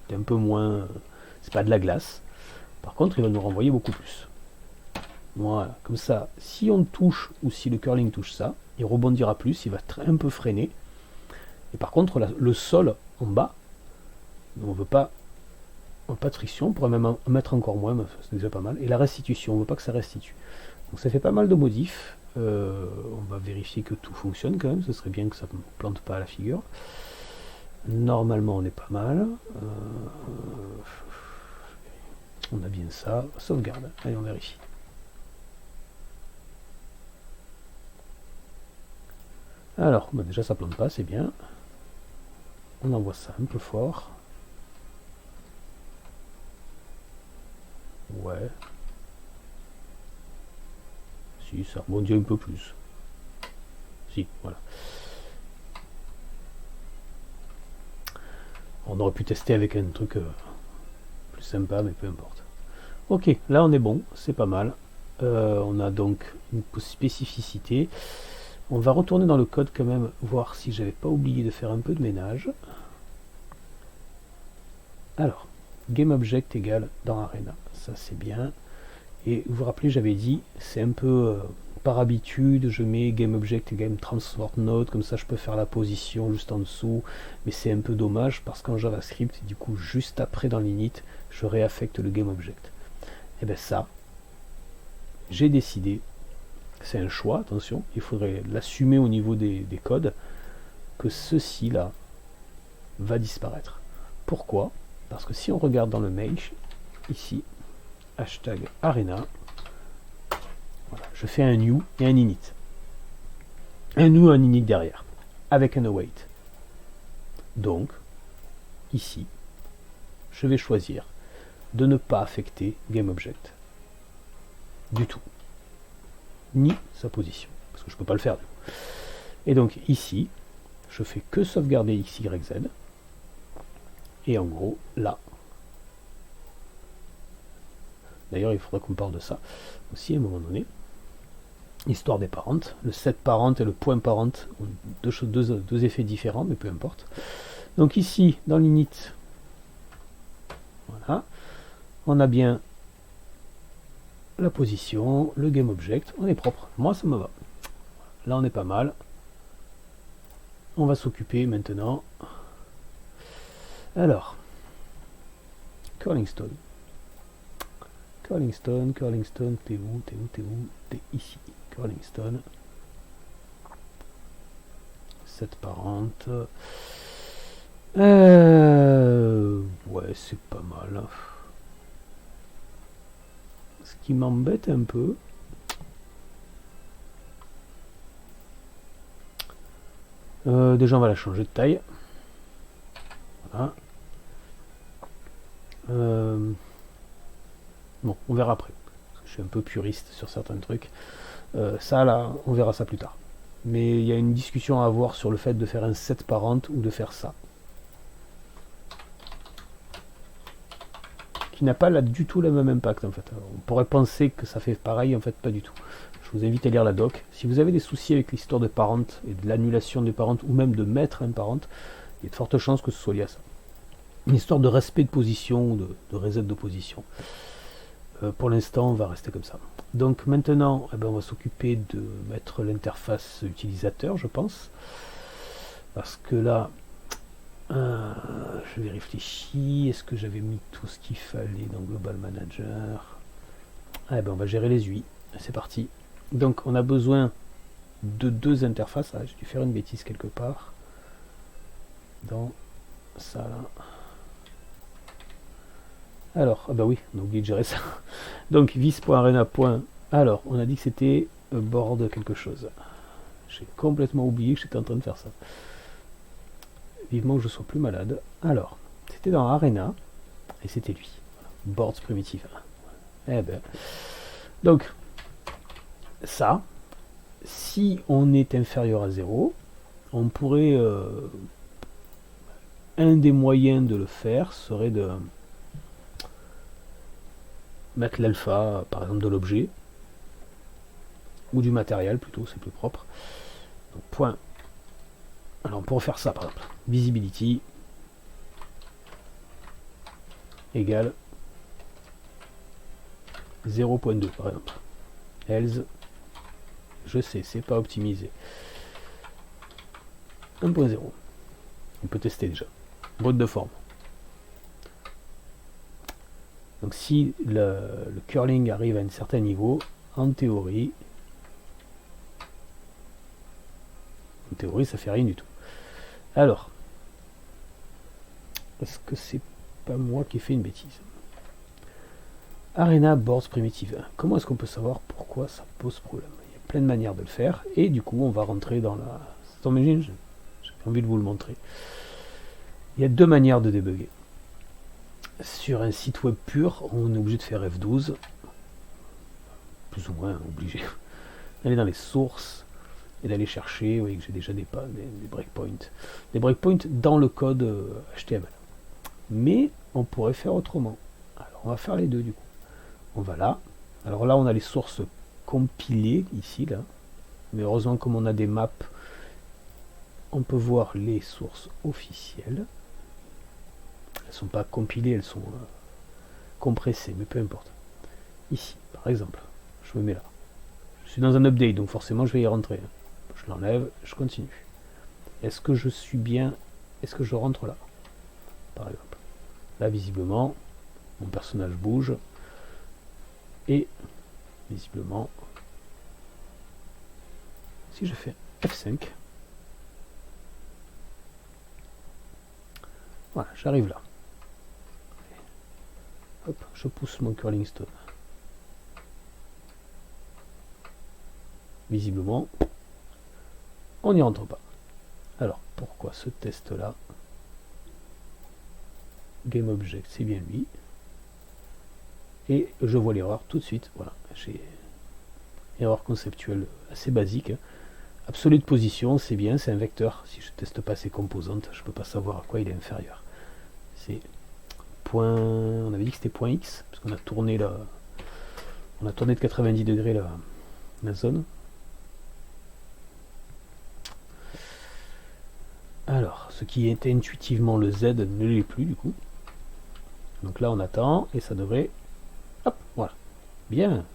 C'est un peu moins... C'est pas de la glace. Par contre, il va nous renvoyer beaucoup plus. Voilà, comme ça, si on touche ou si le curling touche ça, il rebondira plus, il va un peu freiner. Et par contre, le sol en bas, on veut pas de friction, on pourrait même en mettre encore moins, mais c'est déjà pas mal. Et la restitution, on veut pas que ça restitue. Donc ça fait pas mal de modifs. On va vérifier que tout fonctionne quand même, ce serait bien que ça ne plante pas à la figure. Normalement, on est pas mal. On a bien ça. Sauvegarde. Allez, on vérifie. Alors, bah déjà ça plante pas, c'est bien. On envoie ça un peu fort. Ouais. Si, ça rebondit un peu plus. Si, voilà. On aurait pu tester avec un truc plus sympa, mais peu importe. Ok, là on est bon, c'est pas mal. On a donc une spécificité. On va retourner dans le code quand même, voir si j'avais pas oublié de faire un peu de ménage. Alors, GameObject égale dans Arena, ça c'est bien. Et vous vous rappelez, j'avais dit, c'est un peu par habitude, je mets GameObject et GameTransportNode, comme ça je peux faire la position juste en dessous, mais c'est un peu dommage parce qu'en JavaScript, du coup, juste après dans l'init, je réaffecte le GameObject. Et bien ça, j'ai décidé, c'est un choix, attention, il faudrait l'assumer au niveau des codes, que ceci là va disparaître. Pourquoi? Parce que si on regarde dans le mail, ici, hashtag arena, voilà, je fais un new et un init. Un new et un init derrière, avec un await. Donc, ici, je vais choisir de ne pas affecter GameObject. Du tout. Ni sa position. Parce que je ne peux pas le faire du coup. Et donc ici, je fais que sauvegarder x, y, z. Et en gros, là. D'ailleurs, il faudra qu'on parle de ça aussi à un moment donné. Histoire des parentes. Le set parent et le point parent ont deux effets différents, mais peu importe. Donc ici, dans l'init, voilà, on a bien la position, le GameObject, on est propre. Moi, ça me va. Là, on est pas mal. On va s'occuper maintenant. Alors, Curlingstone. Curlingstone, t'es où? T'es ici. Curlingstone. Set parent. Ouais, c'est pas mal. Ce qui m'embête un peu, déjà on va la changer de taille. Voilà. Bon, on verra après. Je suis un peu puriste sur certains trucs. Ça là, on verra ça plus tard. Mais il y a une discussion à avoir sur le fait de faire un set parent ou de faire ça. Qui n'a pas là du tout le même impact en fait. Alors, on pourrait penser que ça fait pareil, en fait pas du tout. Je vous invite à lire la doc. Si vous avez des soucis avec l'histoire de parent et de l'annulation des parents ou même de mettre un parent, il y a de fortes chances que ce soit lié à ça. Une histoire de respect de position ou de reset de position. Pour l'instant, on va rester comme ça. Donc maintenant, on va s'occuper de mettre l'interface utilisateur, je pense. Parce que là, je vais réfléchir. Est-ce que j'avais mis tout ce qu'il fallait dans Global Manager? On va gérer les UI. C'est parti. Donc on a besoin de deux interfaces. J'ai dû faire une bêtise quelque part. Dans ça là. Alors, oui, on a oublié de gérer ça. Donc vis.arena. Alors, on a dit que c'était board quelque chose. J'ai complètement oublié que j'étais en train de faire ça. Vivement que je sois plus malade. Alors, c'était dans Arena, et c'était lui. Boards primitive. Donc, ça, si on est inférieur à 0, on pourrait... un des moyens de le faire serait de mettre l'alpha, par exemple, de l'objet, ou du matériel plutôt, c'est plus propre. Donc, point. Alors on pourrait faire ça par exemple. Visibility égale 0.2 par exemple. Else, je sais, c'est pas optimisé. 1.0. On peut tester déjà. Brut de forme. Donc si le curling arrive à un certain niveau, en théorie ça fait rien du tout. Alors, est-ce que c'est pas moi qui ai fait une bêtise? Arena Boards Primitive. Comment est-ce qu'on peut savoir pourquoi ça pose problème? Il y a plein de manières de le faire, et du coup on va rentrer dans la... J'ai envie de vous le montrer. Il y a deux manières de débugger. Sur un site web pur, on est obligé de faire F12, plus ou moins obligé, d'aller dans les sources, et d'aller chercher, oui, que j'ai déjà des breakpoints. Des breakpoints dans le code HTML. Mais on pourrait faire autrement. Alors on va faire les deux du coup. On va là. Alors là on a les sources compilées ici là. Mais heureusement comme on a des maps, on peut voir les sources officielles. Elles sont pas compilées, elles sont compressées, mais peu importe. Ici, par exemple, je me mets là. Je suis dans un update, donc forcément je vais y rentrer. Je l'enlève, je continue. Est-ce que je suis bien? Est-ce que je rentre là? Par exemple. Là, visiblement, mon personnage bouge. Et, visiblement, si je fais F5, voilà, j'arrive là. Hop, je pousse mon curling stone. Visiblement, on n'y rentre pas. Alors, pourquoi ce test-là? GameObject, c'est bien lui. Et je vois l'erreur tout de suite. Voilà, j'ai erreur conceptuelle assez basique. Absolu de position, c'est bien, c'est un vecteur. Si je teste pas ses composantes, je peux pas savoir à quoi il est inférieur. C'est point. On avait dit que c'était point X, parce qu'on a tourné là. On a tourné de 90 degrés la zone. Alors, ce qui était intuitivement le Z ne l'est plus du coup. Donc là on attend et ça devrait... Hop, voilà. Bien.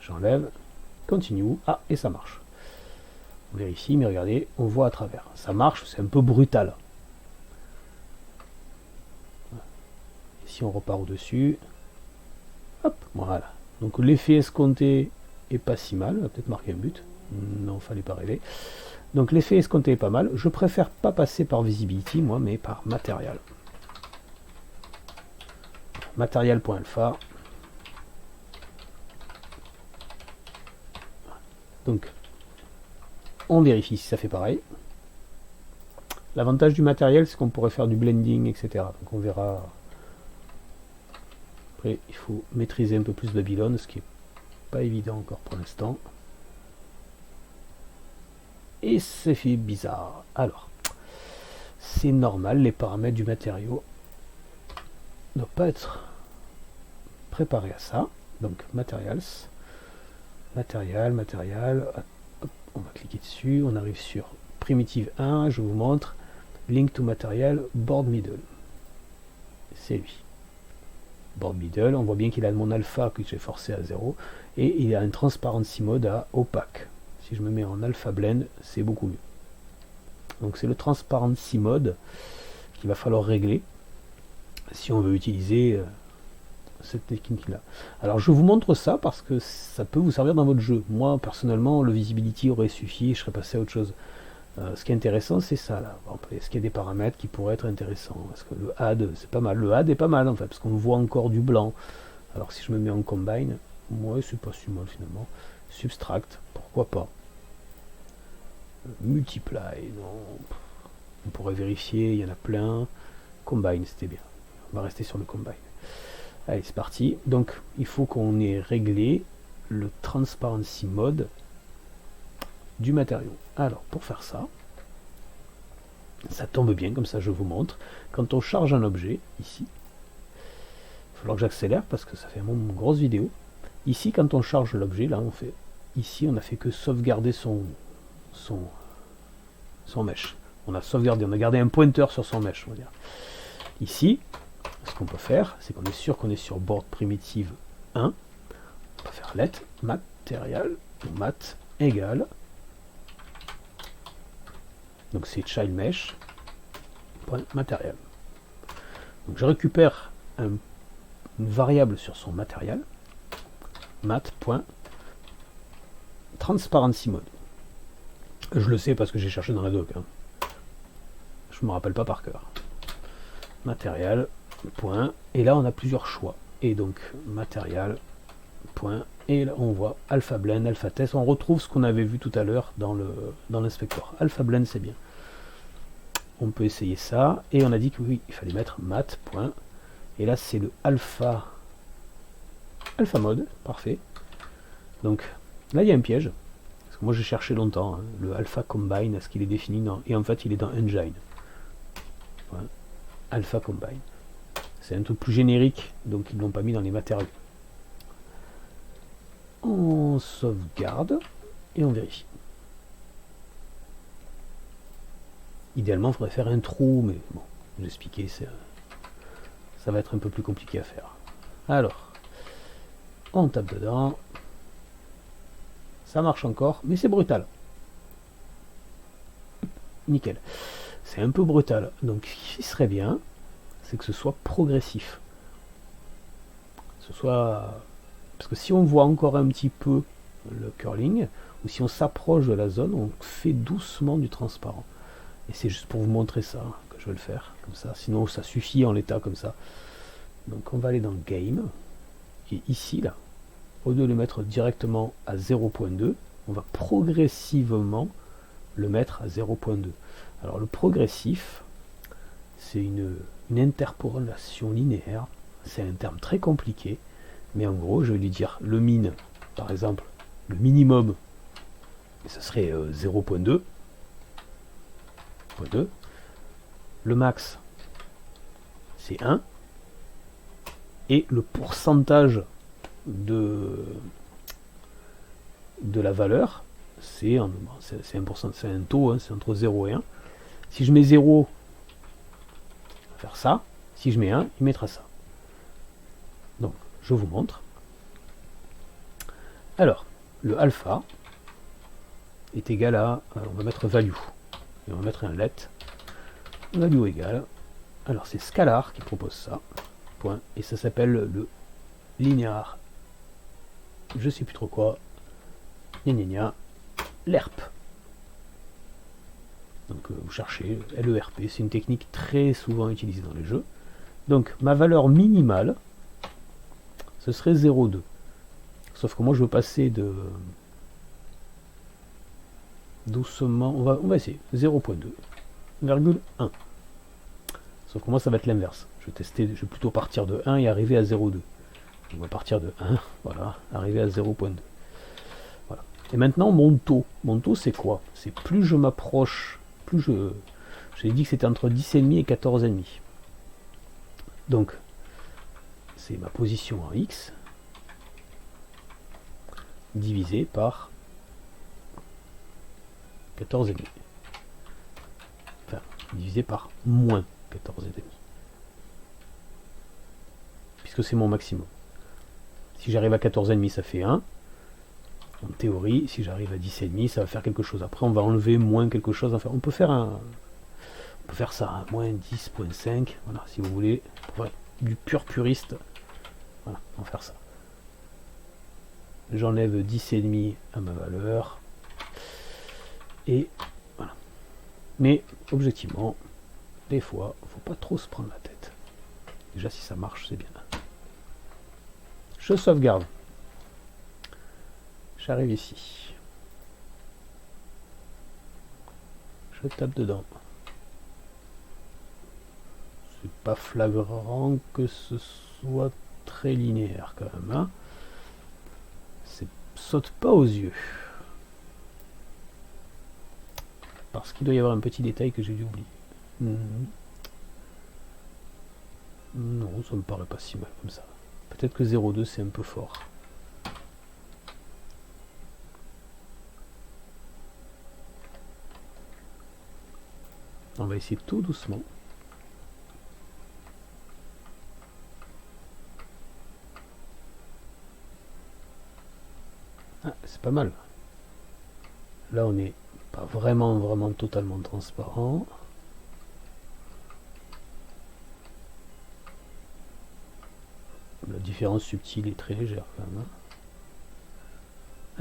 J'enlève, continue. Ah, et ça marche. On vérifie, mais regardez, on voit à travers. Ça marche, c'est un peu brutal. Et si on repart au-dessus, hop, voilà. Donc l'effet escompté est pas si mal. On va peut-être marquer un but. Non, fallait pas rêver. Donc l'effet escompté est pas mal. Je préfère pas passer par Visibility, moi, mais par Material. Material.alpha. Donc, on vérifie si ça fait pareil. L'avantage du matériel, c'est qu'on pourrait faire du blending, etc. Donc on verra. Après, il faut maîtriser un peu plus Babylone, ce qui est pas évident encore pour l'instant. et c'est fait bizarre. Alors, c'est normal, les paramètres du matériau ne doivent pas être préparés à ça. Donc, materials, matériel, on va cliquer dessus, on arrive sur primitive 1, je vous montre, link to material, board middle. C'est lui. Board middle, on voit bien qu'il a mon alpha que j'ai forcé à 0, et il a un transparency mode à opaque. Si je me mets en alpha blend, c'est beaucoup mieux. Donc c'est le transparency mode qu'il va falloir régler si on veut utiliser cette technique là. Alors je vous montre ça parce que ça peut vous servir dans votre jeu. Moi personnellement le visibility aurait suffi, je serais passé à autre chose. Ce qui est intéressant c'est ça là. Est-ce qu'il y a des paramètres qui pourraient être intéressants? Parce que le add c'est pas mal. Le add est pas mal en fait parce qu'on voit encore du blanc. Alors si je me mets en combine, moi c'est pas si mal finalement. Subtract, pourquoi pas. Multiply, non. On pourrait vérifier, il y en a plein. Combine, c'était bien. On va rester sur le combine. Allez, c'est parti. Donc, il faut qu'on ait réglé le transparency mode du matériau. Alors, pour faire ça, ça tombe bien, comme ça je vous montre. Quand on charge un objet, ici, il va falloir que j'accélère parce que ça fait une grosse vidéo. Ici, quand on charge l'objet, là, on fait. Ici, on a fait que sauvegarder son mesh. On a sauvegardé, on a gardé un pointeur sur son mesh, on va dire. Ici, ce qu'on peut faire, c'est qu'on est sûr qu'on est sur board primitive 1. On va faire let material, mat égale. Donc c'est child mesh, point matériel. Donc je récupère une variable sur son matériel, mat.transparency mode. Je le sais parce que j'ai cherché dans la doc. Hein. Je me rappelle pas par cœur. Matériel, point. Et là, on a plusieurs choix. Et donc, matériel, point. Et là, on voit alpha blend, alpha test. On retrouve ce qu'on avait vu tout à l'heure dans l'inspecteur. Alpha blend, c'est bien. On peut essayer ça. Et on a dit que oui, il fallait mettre mat, point. Et là, c'est le alpha mode. Parfait. Donc, là, il y a un piège. Moi j'ai cherché longtemps, hein, le alpha combine, est-ce qu'il est défini? Non, et en fait il est dans engine. Voilà. Alpha combine. C'est un truc plus générique, donc ils ne l'ont pas mis dans les matériaux. On sauvegarde et on vérifie. Idéalement il faudrait faire un trou, mais bon, j'ai expliqué, ça va être un peu plus compliqué à faire. Alors, on tape dedans. Ça marche encore, mais c'est brutal. Nickel. C'est un peu brutal. Donc ce qui serait bien, c'est que ce soit progressif. Parce que si on voit encore un petit peu le curling, ou si on s'approche de la zone, on fait doucement du transparent. Et c'est juste pour vous montrer ça que je vais le faire, comme ça. Sinon ça suffit en l'état comme ça. Donc on va aller dans Game. Et ici, là, au lieu de le mettre directement à 0.2, on va progressivement le mettre à 0.2. Alors le progressif, c'est une interpolation linéaire. C'est un terme très compliqué, mais en gros, je vais lui dire le min, par exemple, le minimum, et ça serait 0.2. Le max, c'est 1. Et le pourcentage de la valeur, c'est 1%, c'est un taux, hein, c'est entre 0 et 1. Si je mets 0, il va faire ça. Si je mets 1, il mettra ça. Donc, je vous montre. Alors, le alpha est égal à, on va mettre value, et on va mettre un let, value égale, alors c'est Scalar qui propose ça, point, et ça s'appelle le linéaire, je sais plus trop quoi, l'ERP. Donc vous cherchez LERP, c'est une technique très souvent utilisée dans les jeux. Donc ma valeur minimale, ce serait 0,2. Sauf que moi je veux passer de doucement, on va essayer 0.2,1. Sauf que moi ça va être l'inverse. Je vais plutôt partir de 1 et arriver à 0,2. On va partir de 1, voilà, arriver à 0.2. Voilà. Et maintenant, mon taux. Mon taux, c'est quoi? C'est plus je m'approche, plus je... J'ai dit que c'était entre 10,5 et 14,5. Donc, c'est ma position en X divisé par 14,5. Enfin, divisé par moins 14,5. Puisque c'est mon maximum. Si j'arrive à 14,5, ça fait 1. En théorie, si j'arrive à 10,5, ça va faire quelque chose. Après, on va enlever moins quelque chose. Enfin, on peut faire ça, hein, moins 10,5. Voilà, si vous voulez. Pour du pur puriste. Voilà, on va faire ça. J'enlève 10,5 à ma valeur. Et voilà. Mais, objectivement, des fois, faut pas trop se prendre la tête. Déjà, si ça marche, c'est bien. Je sauvegarde. J'arrive ici. Je tape dedans. C'est pas flagrant que ce soit très linéaire quand même. Hein. Saute pas aux yeux. Parce qu'il doit y avoir un petit détail que j'ai dû oublier. Non, ça me paraît pas si mal comme ça. Peut-être que 0,2 c'est un peu fort. On va essayer tout doucement. Ah, c'est pas mal. Là, on n'est pas vraiment totalement transparent. La différence subtile est très légère quand même. Hein.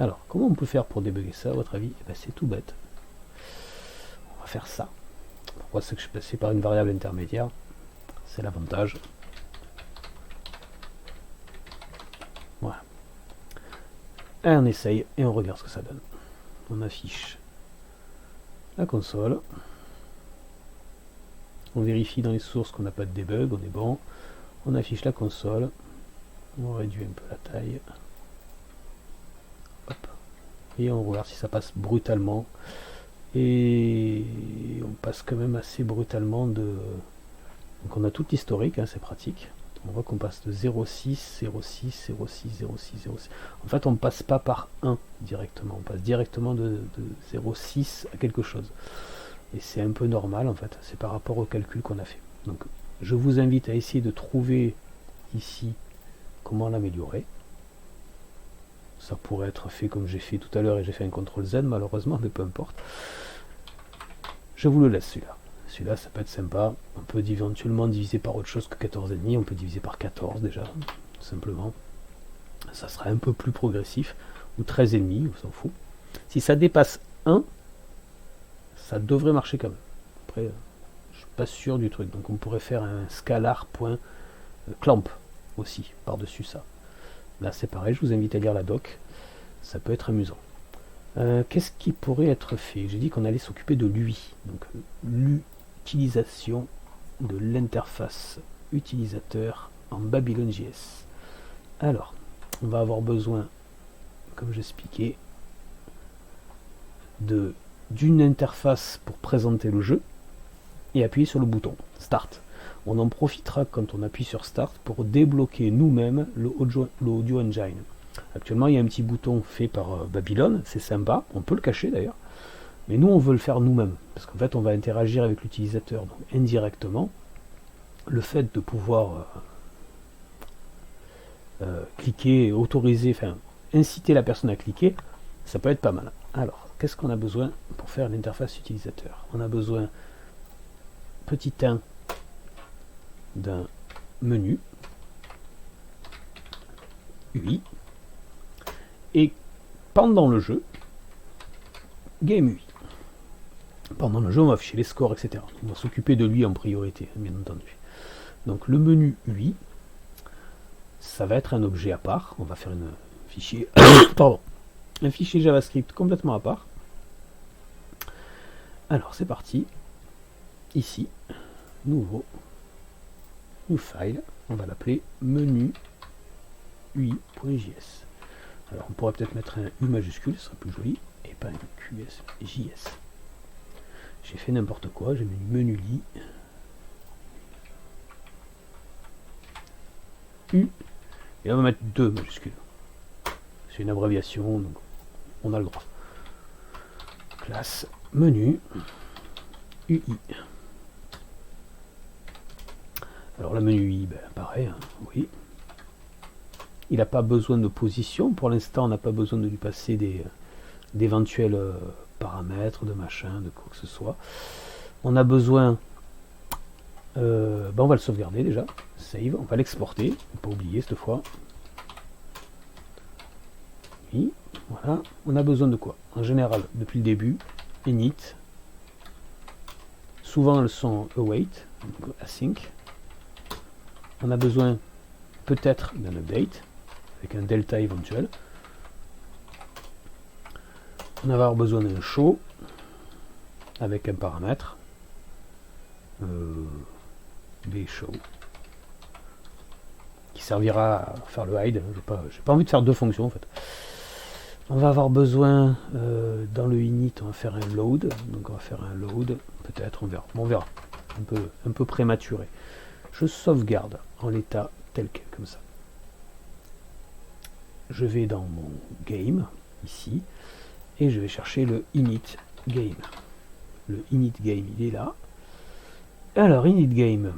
Alors, comment on peut faire pour débugger ça, à votre avis? Eh ben, c'est tout bête. On va faire ça. Pourquoi c'est que je suis passé par une variable intermédiaire? C'est l'avantage. Voilà. Et on essaye et on regarde ce que ça donne. On affiche la console. On vérifie dans les sources qu'on n'a pas de debug, on est bon. On affiche la console. On réduit un peu la taille. Hop. Et on regarde si ça passe brutalement. Et on passe quand même assez brutalement de... Donc on a tout l'historique, hein, c'est pratique. On voit qu'on passe de 0,6, 0,6, 0,6, 0,6, 0,6. En fait, on ne passe pas par 1 directement. On passe directement de 0,6 à quelque chose. Et c'est un peu normal, en fait. C'est par rapport au calcul qu'on a fait. Donc, je vous invite à essayer de trouver ici comment l'améliorer. Ça pourrait être fait comme j'ai fait tout à l'heure et j'ai fait un CTRL Z malheureusement, mais peu importe. Je vous le laisse celui-là. Celui-là, ça peut être sympa. On peut éventuellement diviser par autre chose que 14,5. On peut diviser par 14 déjà, tout simplement. Ça sera un peu plus progressif. Ou 13,5, on s'en fout. Si ça dépasse 1, ça devrait marcher quand même. Après, je suis pas sûr du truc. Donc on pourrait faire un scalar.clamp aussi, par-dessus ça. Là, c'est pareil, je vous invite à lire la doc. Ça peut être amusant. Qu'est-ce qui pourrait être fait? J'ai dit qu'on allait s'occuper de l'UI. Donc, l'utilisation de l'interface utilisateur en Babylon.js. Alors, on va avoir besoin, comme j'expliquais, d'une interface pour présenter le jeu et appuyer sur le bouton Start. On en profitera quand on appuie sur Start pour débloquer nous-mêmes le Audio Engine. Actuellement, il y a un petit bouton fait par Babylon, c'est sympa, on peut le cacher d'ailleurs, mais nous on veut le faire nous-mêmes, parce qu'en fait on va interagir avec l'utilisateur, donc indirectement, le fait de pouvoir cliquer, autoriser, enfin inciter la personne à cliquer, ça peut être pas mal. Alors, qu'est-ce qu'on a besoin pour faire l'interface utilisateur? On a besoin, petit 1, d'un menu UI, et pendant le jeu, Game UI. Pendant le jeu, on va afficher les scores, etc. On va s'occuper de lui en priorité, bien entendu. Donc le menu UI, ça va être un objet à part. On va faire un fichier, pardon, un fichier JavaScript complètement à part. Alors c'est parti. Ici, nouveau, new file. On va l'appeler menu UI.js. Alors on pourrait peut-être mettre un U majuscule, ce serait plus joli, et pas un QSJS. J'ai fait n'importe quoi, j'ai mis menu lit. U, et là on va mettre 2 majuscules. C'est une abréviation, donc on a le droit. Classe, menu, UI. Alors le menu UI, ben, pareil, hein, oui. Il n'a pas besoin de position, pour l'instant on n'a pas besoin de lui passer d'éventuels paramètres, de machin, de quoi que ce soit. On a besoin, ben on va le sauvegarder déjà, save, on va l'exporter, ne pas oublier cette fois. Oui, voilà, on a besoin de quoi? En général, depuis le début, init, souvent elles sont await, donc async. On a besoin peut-être d'un update, avec un delta éventuel. On va avoir besoin d'un show, avec un paramètre, bShow, qui servira à faire le hide. J'ai pas envie de faire deux fonctions en fait. On va avoir besoin, dans le init, on va faire un load, donc on va faire un load, peut-être, on verra. Bon, on verra, un peu prématuré. Je sauvegarde en l'état tel quel, comme ça. Je vais dans mon game, ici, et je vais chercher le init game. Le init game, il est là. Alors, init game,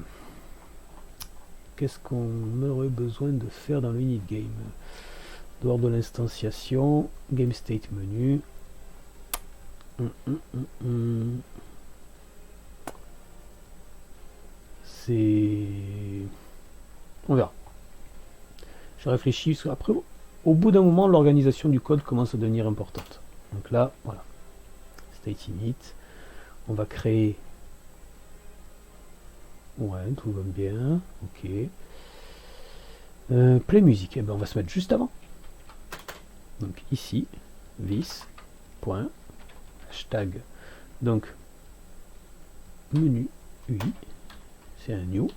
qu'est-ce qu'on aurait besoin de faire dans le init game? Dehors de l'instanciation, game state menu. C'est... On verra. Je réfléchis, parce qu'après, au bout d'un moment, l'organisation du code commence à devenir importante. Donc là, voilà. State init. On va créer... Ouais, tout va bien. Ok. Play music. Eh ben, on va se mettre juste avant. Donc ici, this, point, hashtag, donc menu UI, c'est un new,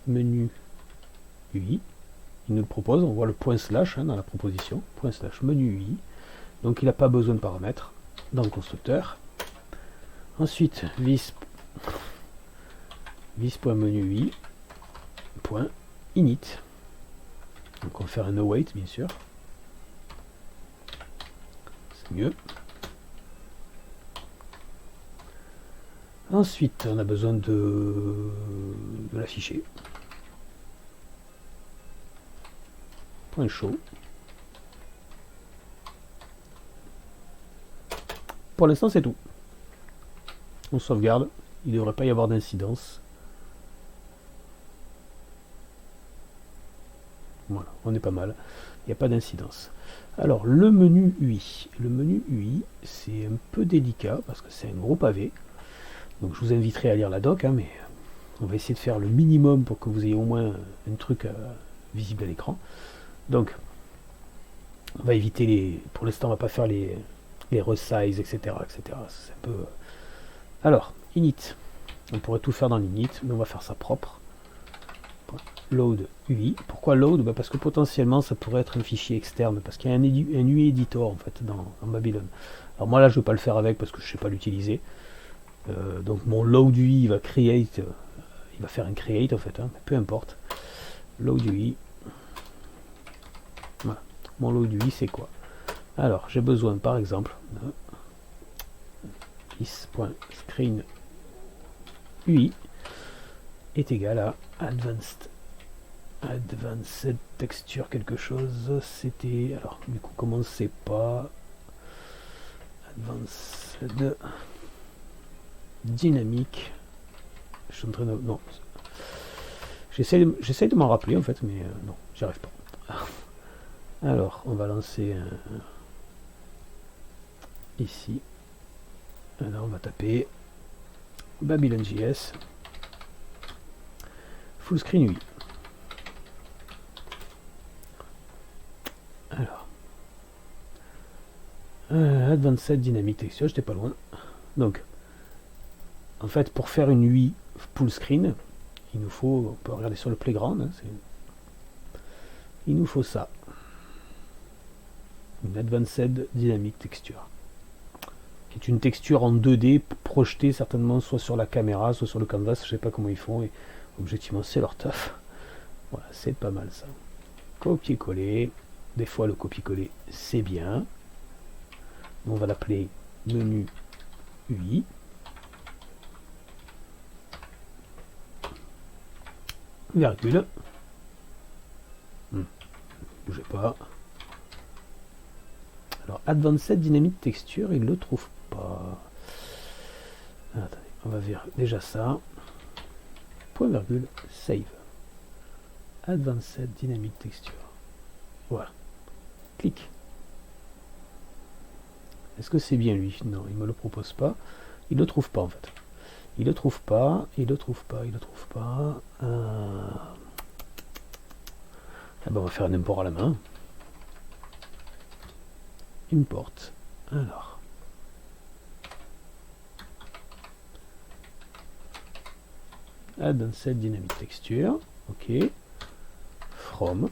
menu UI, il nous le propose, on voit le point slash dans la proposition, point slash menu UI, donc il n'a pas besoin de paramètres dans le constructeur. Ensuite, this.menu UI, point init. Donc on va faire un await bien sûr. C'est mieux. Ensuite, on a besoin de l'afficher. Point show. Pour l'instant, c'est tout. On sauvegarde. Il ne devrait pas y avoir d'incidence. Voilà, on est pas mal. Il n'y a pas d'incidence. Alors, le menu UI. Le menu UI, c'est un peu délicat parce que c'est un gros pavé. Donc, je vous inviterai à lire la doc, hein, mais on va essayer de faire le minimum pour que vous ayez au moins un truc visible à l'écran. Donc, on va éviter les... Pour l'instant, on va pas faire les resize, etc. etc. C'est un peu... Alors, init. On pourrait tout faire dans l'init, mais on va faire ça propre. Load UI. Pourquoi load? Parce que potentiellement ça pourrait être un fichier externe, parce qu'il y a un UI editor en fait dans Babylon. Alors moi là je ne vais pas le faire avec parce que je ne sais pas l'utiliser. Donc mon load UI va create, il va faire un create en fait, hein, peu importe. Load UI. Voilà. Mon load UI c'est quoi? Alors j'ai besoin par exemple de this.screen UI est égal à advanced texture quelque chose, c'était, alors du coup comment c'est pas advanced dynamique, je suis en train de, non, j'essaie de m'en rappeler en fait, mais non, j'y arrive pas. Alors on va lancer ici, alors on va taper Babylon.js full screen UI. Alors, Advanced Dynamic Texture, j'étais pas loin. Donc, en fait, pour faire une UI full screen, il nous faut, on peut regarder sur le playground, hein, il nous faut ça. une Advanced Dynamic Texture, qui est une texture en 2D projetée certainement soit sur la caméra, soit sur le canvas, je sais pas comment ils font, et objectivement c'est leur taf. Voilà, c'est pas mal ça. Copier-coller, des fois le copier-coller c'est bien. On va l'appeler menu UI. Virgule. Bougez pas. Alors, Advanced Dynamic Texture, il le trouve pas. Attendez, on va voir déjà ça. Point virgule, save. Advanced Dynamic Texture. Voilà. Clic. Est-ce que c'est bien lui? Non, il me le propose pas. Il le trouve pas en fait. Il le trouve pas, il le trouve pas, il le trouve pas. Ah ben on va faire un import à la main. Import. Alors. Advanced Dynamic Texture. Ok. From.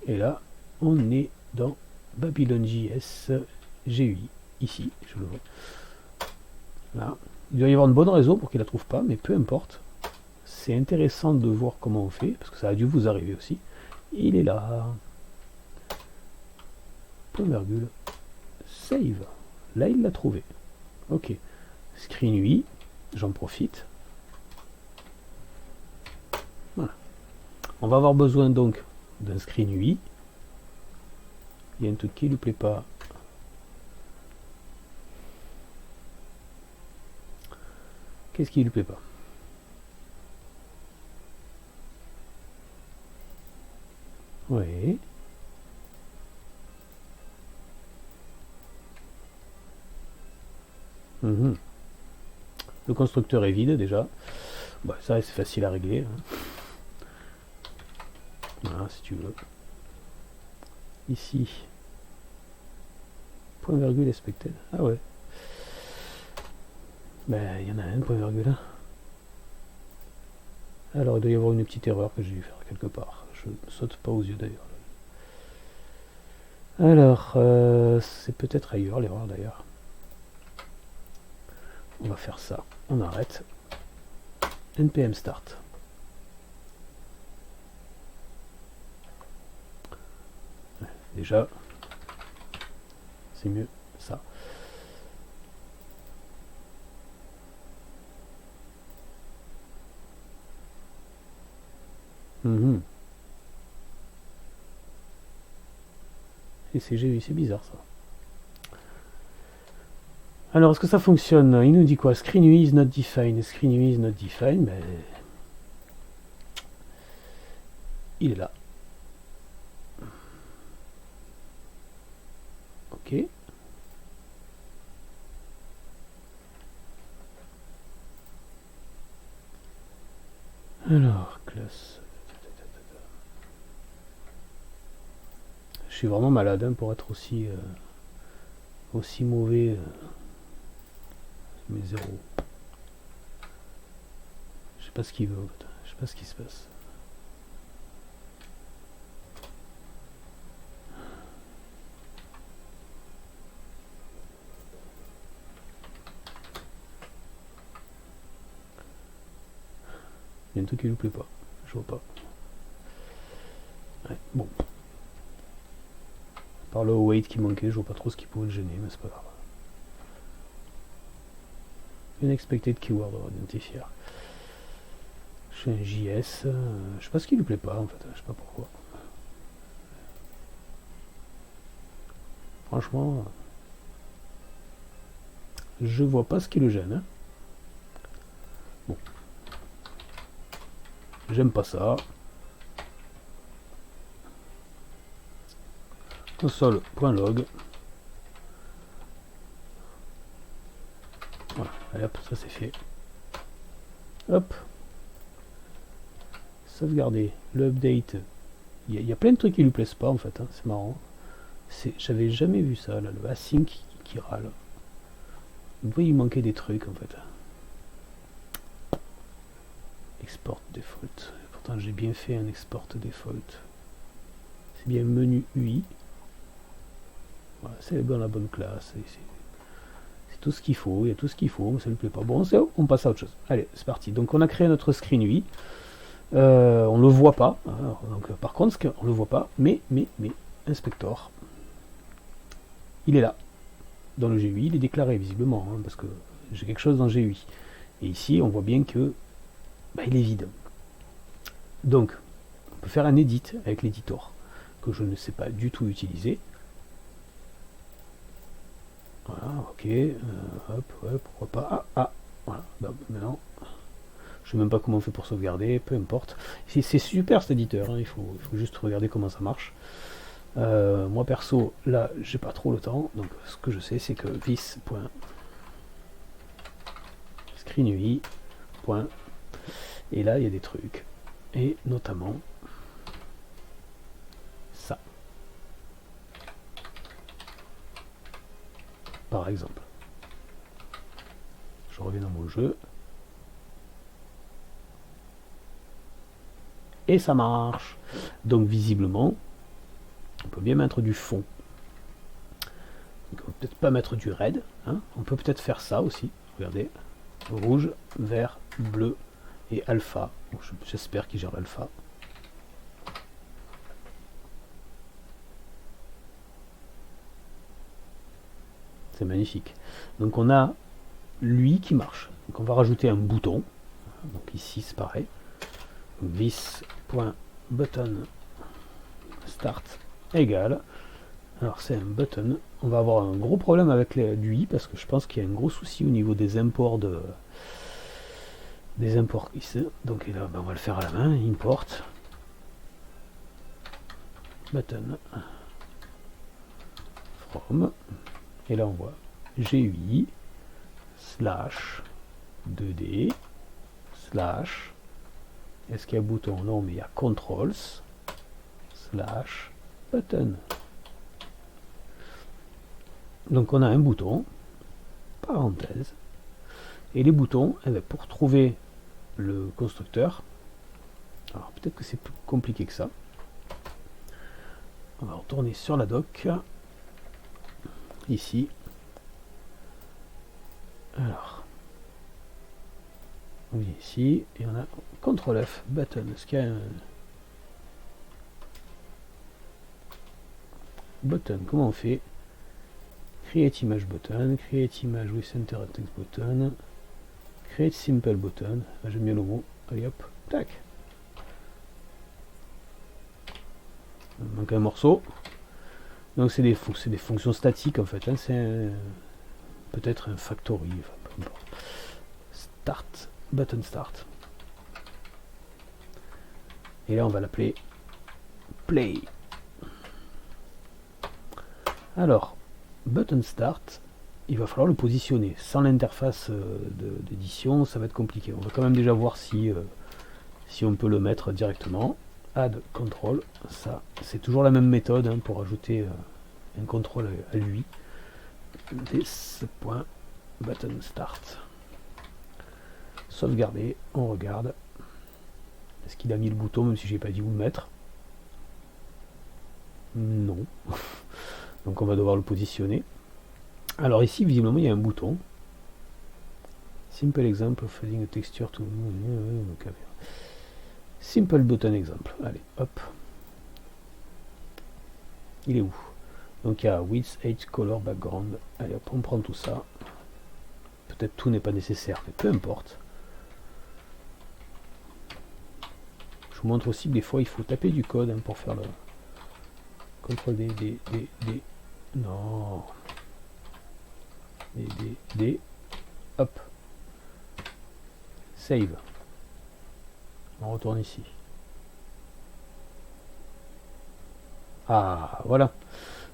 Et là, on est dans Babylon.js GUI. Ici, je le vois. Là. Il doit y avoir une bonne raison pour qu'il la trouve pas, mais peu importe. C'est intéressant de voir comment on fait, parce que ça a dû vous arriver aussi. Il est là. Point virgule. Save. Là, il l'a trouvé. Ok. Screen UI. J'en profite. Voilà. On va avoir besoin donc d'un screen UI. Il y a un truc qui lui plaît pas. Qu'est-ce qui lui plaît pas? Oui. Le constructeur est vide déjà. Bah, ça c'est facile à régler. Voilà, si tu veux. Ici. Point virgule expected. Ah ouais. Ben, il y en a un, point virgule. Alors, il doit y avoir une petite erreur que j'ai dû faire quelque part. Je ne saute pas aux yeux d'ailleurs. Alors, c'est peut-être ailleurs l'erreur d'ailleurs. On va faire ça. On arrête. npm start. Déjà, c'est mieux ça. Et c'est bizarre ça. Alors, est-ce que ça fonctionne? Il nous dit quoi? Screen UI is not defined. Screen UI is not defined, mais il est là. Ok. Alors, classe. Je suis vraiment malade hein, pour être aussi mauvais. Mais zéro. Je sais pas ce qu'il veut en fait. Je sais pas ce qui se passe. Il y a un truc qui lui plaît pas. Je vois pas. Ouais, bon. Par le wait qui manquait, je vois pas trop ce qui pouvait le gêner, mais c'est pas grave. Unexpected keyword identifier. Je suis un JS. Je sais pas ce qui lui plaît pas en fait. Je sais pas pourquoi. Franchement, je vois pas ce qui le gêne. Hein. Bon. J'aime pas ça. Console.log. Voilà, allez hop, ça c'est fait. Hop. Sauvegarder. Le update. Il y a plein de trucs qui lui plaisent pas en fait, hein, c'est marrant. J'avais jamais vu ça, là, le async qui râle. Vous voyez, il manquait des trucs en fait. Export default. Pourtant j'ai bien fait un export default. C'est bien menu UI. Voilà, c'est dans la bonne classe. C'est tout ce qu'il faut, il y a tout ce qu'il faut, ça lui plaît pas. Bon, on passe à autre chose. Allez, c'est parti. Donc on a créé notre screen UI. On le voit pas. Hein, donc, par contre, on le voit pas, mais, inspector, il est là. Dans le GUI, il est déclaré visiblement, hein, parce que j'ai quelque chose dans GUI. Et ici, on voit bien que il est vide. Donc, on peut faire un edit avec l'éditeur, que je ne sais pas du tout utiliser. Voilà, ok, hop, ouais, pourquoi pas. Voilà, donc, maintenant, je sais même pas comment on fait pour sauvegarder, peu importe. C'est super cet éditeur, hein, il faut juste regarder comment ça marche. Moi perso, là, j'ai pas trop le temps, donc ce que je sais, c'est que vis.screenui. Et là, il y a des trucs, et notamment ça, par exemple. Je reviens dans mon jeu. Et ça marche. Donc visiblement, on peut bien mettre du fond. Donc, on peut peut-être pas mettre du red. Hein. On peut peut-être faire ça aussi. Regardez. Rouge, vert, bleu et alpha. Bon, j'espère qu'il gère alpha. C'est magnifique. Donc on a lui qui marche. Donc on va rajouter un bouton. Donc ici c'est pareil. This.button start égale. Alors c'est un button. On va avoir un gros problème avec l'UI parce que je pense qu'il y a un gros souci au niveau des imports des imports ici. Donc là, on va le faire à la main. Import button from. Et là on voit GUI slash 2D slash. Est-ce qu'il y a bouton? Non, mais il y a controls slash button. Donc on a un bouton, parenthèse, et les boutons, pour trouver le constructeur, alors peut-être que c'est plus compliqué que ça. On va retourner sur la doc, ici. Alors, on vient ici, et on a CTRL F, button. Est-ce qu'il y a un button? Comment on fait? Create image button, create image with center text button, create simple button. J'aime bien le mot. Allez hop, tac. Il manque un morceau. Donc c'est des fonctions statiques en fait. Hein. C'est peut-être un factory. Enfin, peu importe. Start, button start. Et là on va l'appeler play. Alors, button start, il va falloir le positionner. Sans l'interface d'édition, ça va être compliqué. On va quand même déjà voir si on peut le mettre directement. Add control, ça c'est toujours la même méthode hein, pour ajouter un contrôle à lui. This.button start. Sauvegarder, on regarde. Est-ce qu'il a mis le bouton même si j'ai pas dit où le mettre? Non. Donc on va devoir le positionner. Alors ici visiblement il y a un bouton. Simple example of adding a texture to simple button example. Allez, hop. Il est où? Donc il y a width, age, color, background. Allez hop, on prend tout ça. Peut-être tout n'est pas nécessaire, mais peu importe. Je vous montre aussi que des fois il faut taper du code hein, pour faire le CTRL D. Non. D. Hop. Save. On retourne ici. Ah, voilà.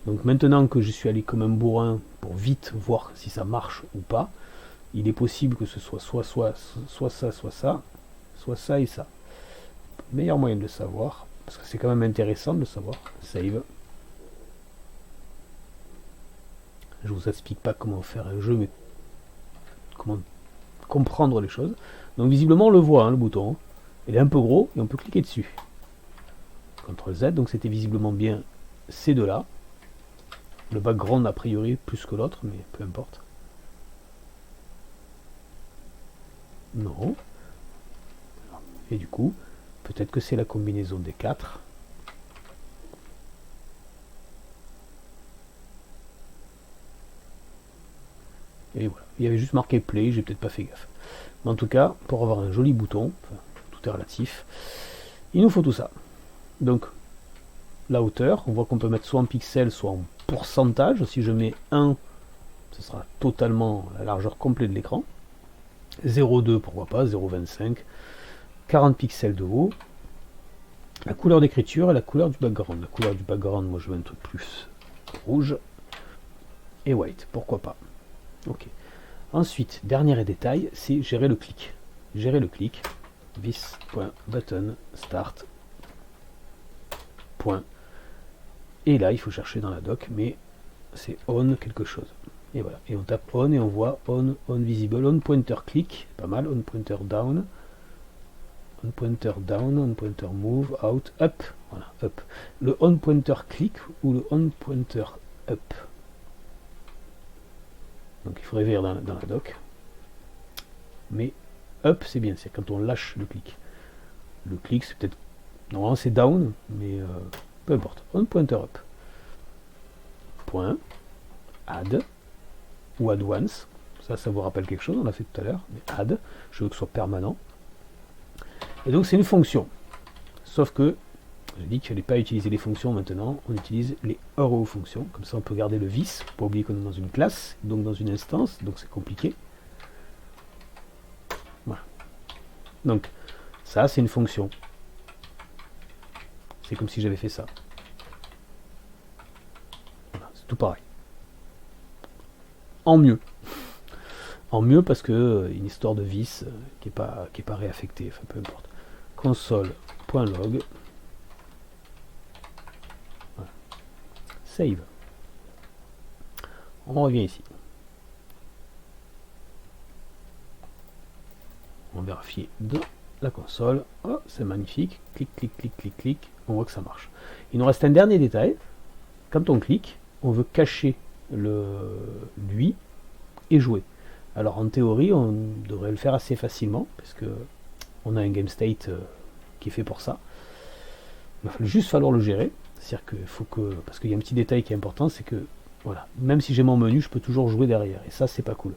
Donc maintenant que je suis allé comme un bourrin pour vite voir si ça marche ou pas, il est possible que ce soit soit ça et ça. Meilleur moyen de le savoir, parce que c'est quand même intéressant de le savoir. Save. Je vous explique pas comment faire un jeu, mais comment comprendre les choses. Donc visiblement on le voit, hein, le bouton. Il est un peu gros et on peut cliquer dessus. CTRL Z, donc c'était visiblement bien ces deux-là. Le background a priori plus que l'autre, mais peu importe. Non. Et du coup, peut-être que c'est la combinaison des 4. Et voilà. Il y avait juste marqué play, j'ai peut-être pas fait gaffe. Mais en tout cas, pour avoir un joli bouton, enfin, tout est relatif, il nous faut tout ça. Donc, la hauteur, on voit qu'on peut mettre soit en pixels, soit en pourcentage. Si je mets 1, ce sera totalement la largeur complète de l'écran. 0,2, pourquoi pas, 0,25. 40 pixels de haut. La couleur d'écriture et la couleur du background. La couleur du background, moi je veux un truc plus rouge. Et white, pourquoi pas. Ok. Ensuite, dernier détail, c'est gérer le clic. Gérer le clic. This.button start. Point. Et là, il faut chercher dans la doc, mais c'est on quelque chose. Et voilà. Et on tape on et on voit on visible, on pointer click, pas mal, on pointer down. On pointer down, on pointer move, out, up. Voilà, up. Le on pointer click ou le on pointer up. Donc il faudrait voir dans la doc. Mais up c'est bien, c'est quand on lâche le clic. Le clic c'est peut-être. Normalement c'est down, mais peu importe. On pointer up. Point. Add. Ou add once. Ça vous rappelle quelque chose, on l'a fait tout à l'heure. Mais add, je veux que ce soit permanent. Et donc c'est une fonction. Sauf que, j'ai dit qu'il ne fallait pas utiliser les fonctions maintenant, on utilise les arrow fonctions. Comme ça on peut garder le vis, pas oublier qu'on est dans une classe, donc dans une instance, donc c'est compliqué. Voilà. Donc ça c'est une fonction. C'est comme si j'avais fait ça. Voilà, c'est tout pareil. En mieux. En mieux parce que une histoire de vis qui n'est pas réaffectée, enfin peu importe. Console.log. Voilà. Save. On revient ici. On vérifie dans la console. Oh, c'est magnifique. Clic, clic, clic, clic, clic. On voit que ça marche. Il nous reste un dernier détail. Quand on clique, on veut cacher lui et jouer. Alors en théorie, on devrait le faire assez facilement, parce que on a un game state qui est fait pour ça. Il va juste falloir le gérer. C'est-à-dire qu'il faut que. Parce qu'il y a un petit détail qui est important, c'est que voilà, même si j'ai mon menu, je peux toujours jouer derrière. Et ça, c'est pas cool.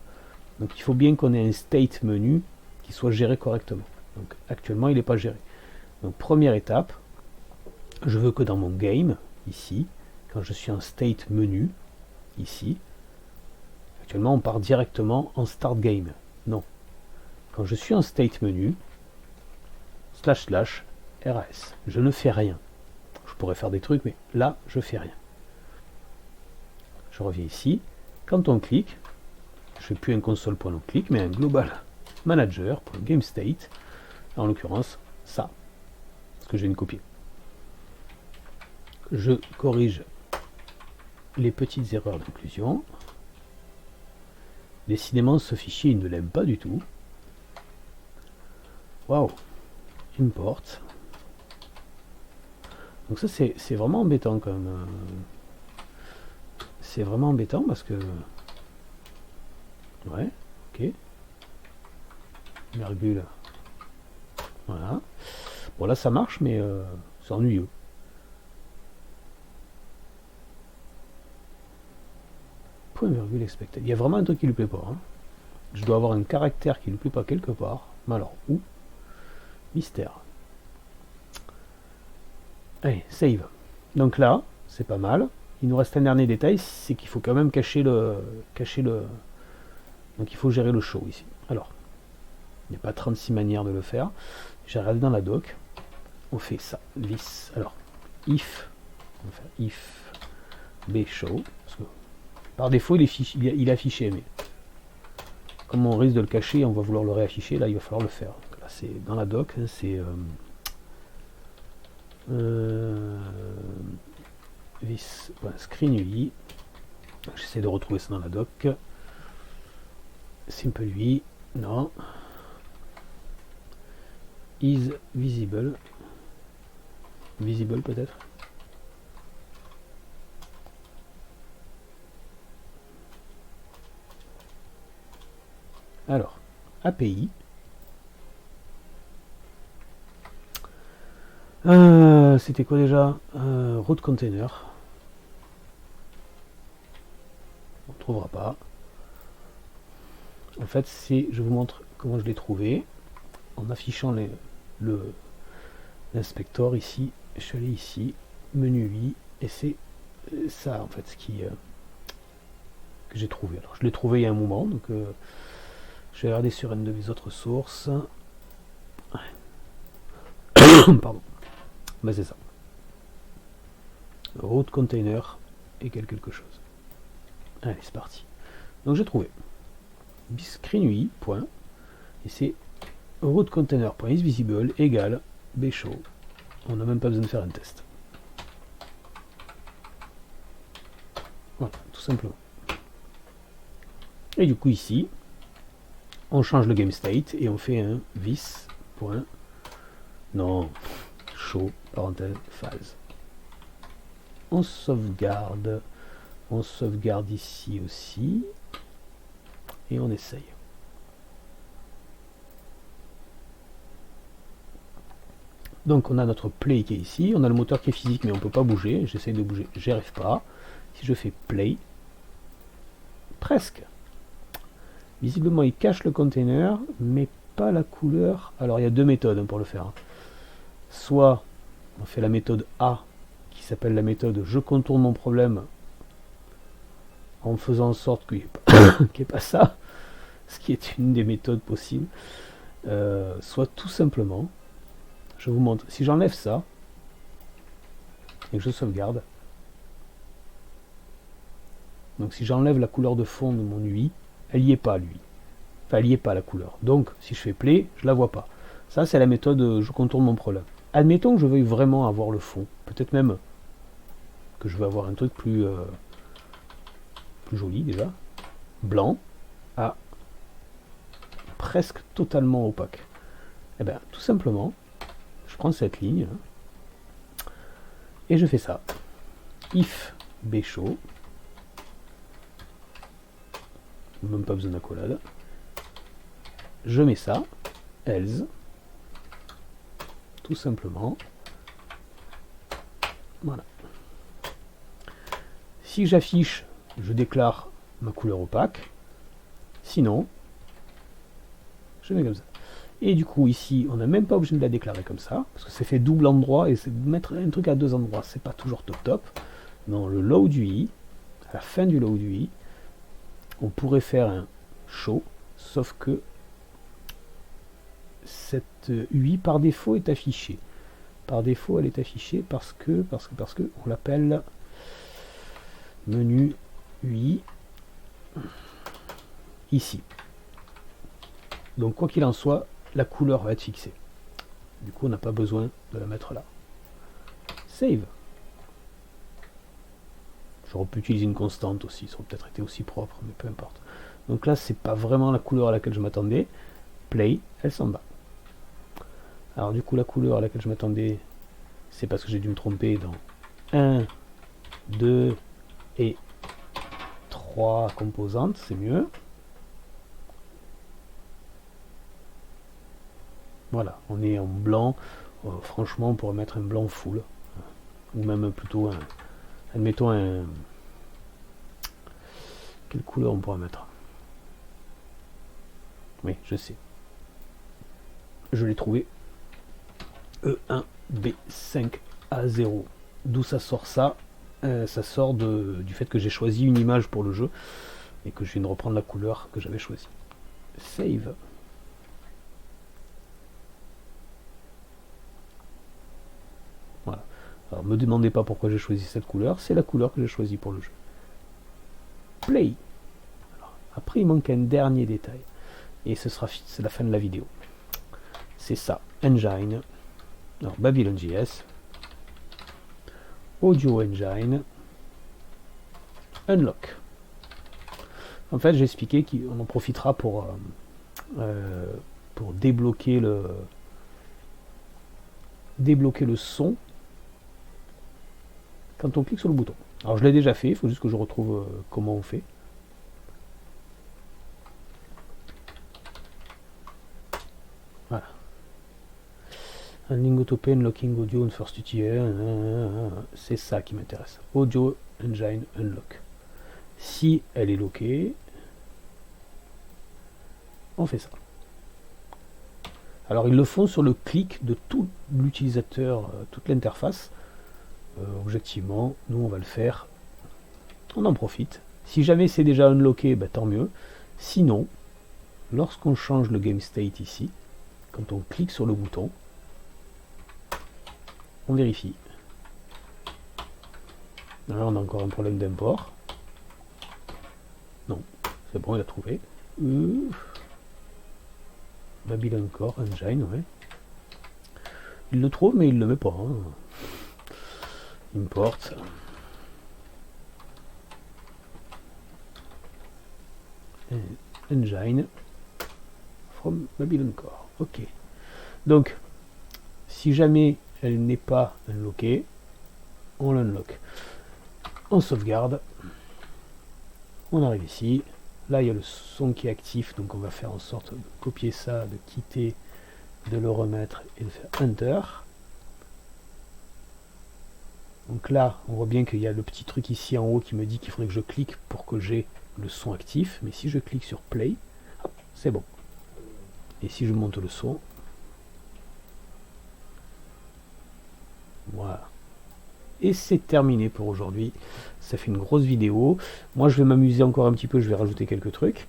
Donc il faut bien qu'on ait un state menu qui soit géré correctement. Donc actuellement, il n'est pas géré. Donc première étape, je veux que dans mon game, ici, quand je suis en state menu, ici, actuellement on part directement en start game. Non. Quand je suis en state menu, // RAS, je ne fais rien. Je pourrais faire des trucs, mais là, je fais rien. Je reviens ici. Quand on clique, je ne fais plus un console.onClick, mais un global manager.GameState, en l'occurrence, ça, parce que j'ai une copie. Je corrige les petites erreurs d'inclusion. Décidément, ce fichier, il ne l'aime pas du tout. Waouh! Import. Donc ça, c'est vraiment embêtant quand même. C'est vraiment embêtant parce que... Ouais, ok. Virgule. Voilà. Bon là, ça marche, mais c'est ennuyeux. Point virgule expected. Il y a vraiment un truc qui lui plaît pas. Hein. Je dois avoir un caractère qui lui plaît pas quelque part. Mais alors, où? Mystère. Allez, save. Donc là, c'est pas mal. Il nous reste un dernier détail, c'est qu'il faut quand même cacher le... Donc il faut gérer le show ici. Alors, il n'y a pas 36 manières de le faire. J'ai regardé dans la doc. On fait ça. This. Alors, if. On va faire if bShow. Parce que par défaut, il est affiché, mais comme on risque de le cacher, on va vouloir le réafficher, là il va falloir le faire. Donc là c'est dans la doc, hein, c'est screen UI. J'essaie de retrouver ça dans la doc. Simple UI, non. Is visible. Visible peut-être. Alors, API. C'était quoi déjà? Root container. On ne trouvera pas. En fait, je vous montre comment je l'ai trouvé en affichant l'inspecteur ici. Je suis allé ici, menu UI, et c'est ça en fait ce que j'ai trouvé. Alors, je l'ai trouvé il y a un moment, donc je vais regarder sur une de mes autres sources. Pardon. Ben, c'est ça. Root container égale quelque chose. Allez, c'est parti. Donc j'ai trouvé screen point, et c'est root container.isVisible égale bshow. On n'a même pas besoin de faire un test. Voilà, tout simplement. Et du coup ici, on change le game state et on fait un vis. Non, show, parenthèse, phase. On sauvegarde ici aussi, et on essaye. Donc on a notre play qui est ici, on a le moteur qui est physique mais on ne peut pas bouger, j'essaye de bouger, j'y arrive pas. Si je fais play, presque. Visiblement il cache le container, mais pas la couleur. Alors il y a deux méthodes pour le faire. Soit on fait la méthode A, qui s'appelle la méthode je contourne mon problème, en faisant en sorte qu'il n'y ait pas ça, ce qui est une des méthodes possibles. Soit tout simplement, je vous montre, si j'enlève ça, et que je sauvegarde, donc si j'enlève la couleur de fond de mon UI, elle n'y est pas lui. Enfin, elle n'y est pas la couleur. Donc si je fais play, je la vois pas. Ça c'est la méthode je contourne mon problème. Admettons que je veuille vraiment avoir le fond. Peut-être même que je veux avoir un truc plus joli déjà. Blanc à presque totalement opaque. Et bien tout simplement, je prends cette ligne et je fais ça. If bshow, même pas besoin d'accolade. Je mets ça, else, tout simplement. Voilà. Si j'affiche, je déclare ma couleur opaque. Sinon, je mets comme ça. Et du coup, ici, on n'a même pas obligé de la déclarer comme ça, parce que c'est fait double endroit, et c'est mettre un truc à deux endroits, c'est pas toujours top top. Dans le load UI, à la fin du load UI, on pourrait faire un show, sauf que cette UI par défaut est affichée. Par défaut, elle est affichée parce que on l'appelle menu UI ici. Donc quoi qu'il en soit, la couleur va être fixée. Du coup, on n'a pas besoin de la mettre là. Save. J'aurais pu utiliser une constante aussi, ça aurait peut-être été aussi propre, mais peu importe. Donc là, c'est pas vraiment la couleur à laquelle je m'attendais. Play, elle s'en va. Alors du coup, la couleur à laquelle je m'attendais, c'est parce que j'ai dû me tromper dans 1, 2 et 3 composantes, c'est mieux. Voilà, on est en blanc. Franchement, on pourrait mettre un blanc full. Ou même plutôt un... Admettons un... Quelle couleur on pourrait mettre? Oui, je sais. Je l'ai trouvé. E1B5A0. D'où ça sort ça? Ça sort du fait que j'ai choisi une image pour le jeu et que je viens de reprendre la couleur que j'avais choisie. Save. Voilà. Alors me demandez pas pourquoi j'ai choisi cette couleur, c'est la couleur que j'ai choisie pour le jeu. Play. Alors, après il manque un dernier détail et c'est la fin de la vidéo. C'est ça, Engine. Alors Babylon.js, Audio Engine, Unlock. En fait, j'ai expliqué qu'on en profitera pour débloquer le son quand on clique sur le bouton. Alors je l'ai déjà fait, il faut juste que je retrouve comment on fait. Handling autopay, unlocking audio on first UTL, c'est ça qui m'intéresse. Audio engine unlock. Si elle est lockée, on fait ça. Alors ils le font sur le clic de tout l'utilisateur, toute l'interface. Objectivement, nous on va le faire. On en profite. Si jamais c'est déjà unlocké, bah, tant mieux. Sinon, lorsqu'on change le game state ici, quand on clique sur le bouton, on vérifie. Là on a encore un problème d'import. Non, c'est bon, il a trouvé. Babylon Core Engine, ouais. Il le trouve mais il le met pas. Hein. Import. Engine from Babylon Core. Ok. Donc, si jamais elle n'est pas unlockée, on l'unlock. On sauvegarde. On arrive ici. Là, il y a le son qui est actif, donc on va faire en sorte de copier ça, de quitter, de le remettre et de faire Enter. Donc là, on voit bien qu'il y a le petit truc ici en haut qui me dit qu'il faudrait que je clique pour que j'ai le son actif. Mais si je clique sur Play, c'est bon. Et si je monte le son, voilà. Et c'est terminé pour aujourd'hui. Ça fait une grosse vidéo. Moi, je vais m'amuser encore un petit peu. Je vais rajouter quelques trucs.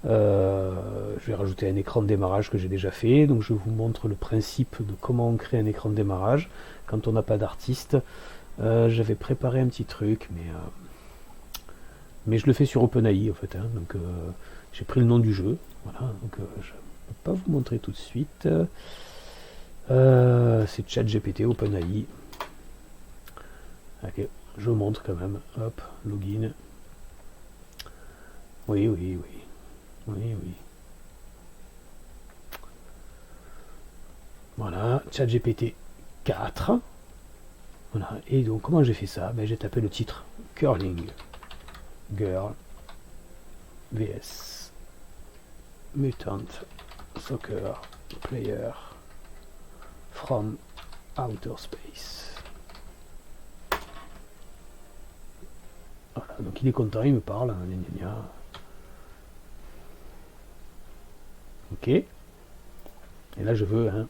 Je vais rajouter un écran de démarrage que j'ai déjà fait. Donc, je vous montre le principe de comment on crée un écran de démarrage quand on n'a pas d'artiste. J'avais préparé un petit truc, mais je le fais sur OpenAI en fait. Hein, donc, j'ai pris le nom du jeu. Voilà. Donc, je ne peux pas vous montrer tout de suite. C'est ChatGPT OpenAI. Ok, je vous montre quand même. Hop, login. Oui, oui, oui. Oui, oui. Voilà, ChatGPT 4. Voilà, et donc comment j'ai fait ça? Ben, j'ai tapé le titre Curling Girl vs Mutant Soccer Player from Outer Space. Voilà, donc il est content, il me parle. Gna, gna, gna. Ok. Et là je veux un.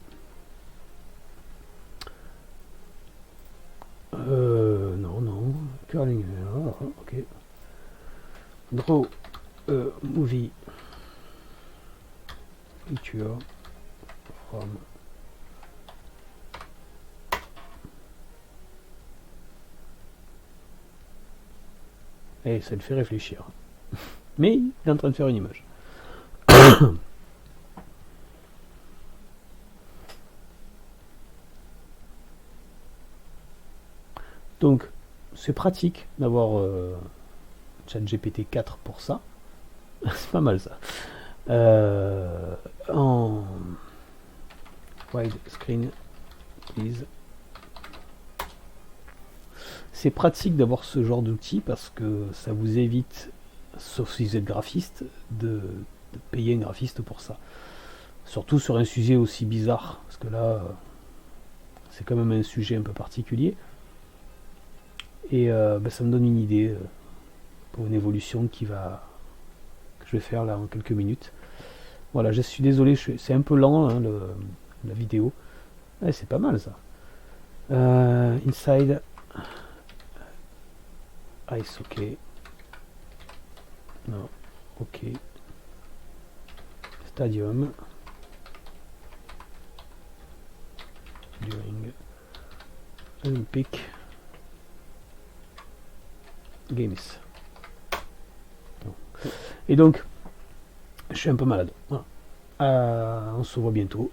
Non, non. Curling. Ok. Draw movie picture from. Et ça le fait réfléchir. Mais il est en train de faire une image. Donc, c'est pratique d'avoir ChatGPT 4 pour ça. C'est pas mal ça. En widescreen, please. C'est pratique d'avoir ce genre d'outil parce que ça vous évite, sauf si vous êtes graphiste, de payer un graphiste pour ça. Surtout sur un sujet aussi bizarre, parce que là, c'est quand même un sujet un peu particulier. Et ça me donne une idée pour une évolution que je vais faire là en quelques minutes. Voilà, je suis désolé, c'est un peu lent hein, la vidéo. Ouais, c'est pas mal ça. Inside Ice, ok. Non, ok. Stadium. During Olympic Games. Bon. Et donc, je suis un peu malade. Voilà. On se voit bientôt.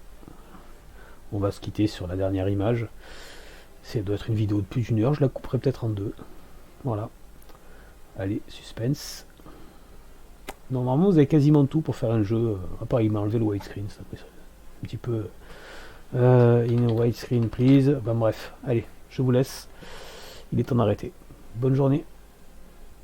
On va se quitter sur la dernière image. Ça doit être une vidéo de plus d'une heure. Je la couperai peut-être en deux. Voilà. Allez, suspense. Normalement, vous avez quasiment tout pour faire un jeu. À part, il m'a enlevé le widescreen. Ça un petit peu. In widescreen, please. Ben, bref, allez, je vous laisse. Il est temps d'arrêter. Bonne journée.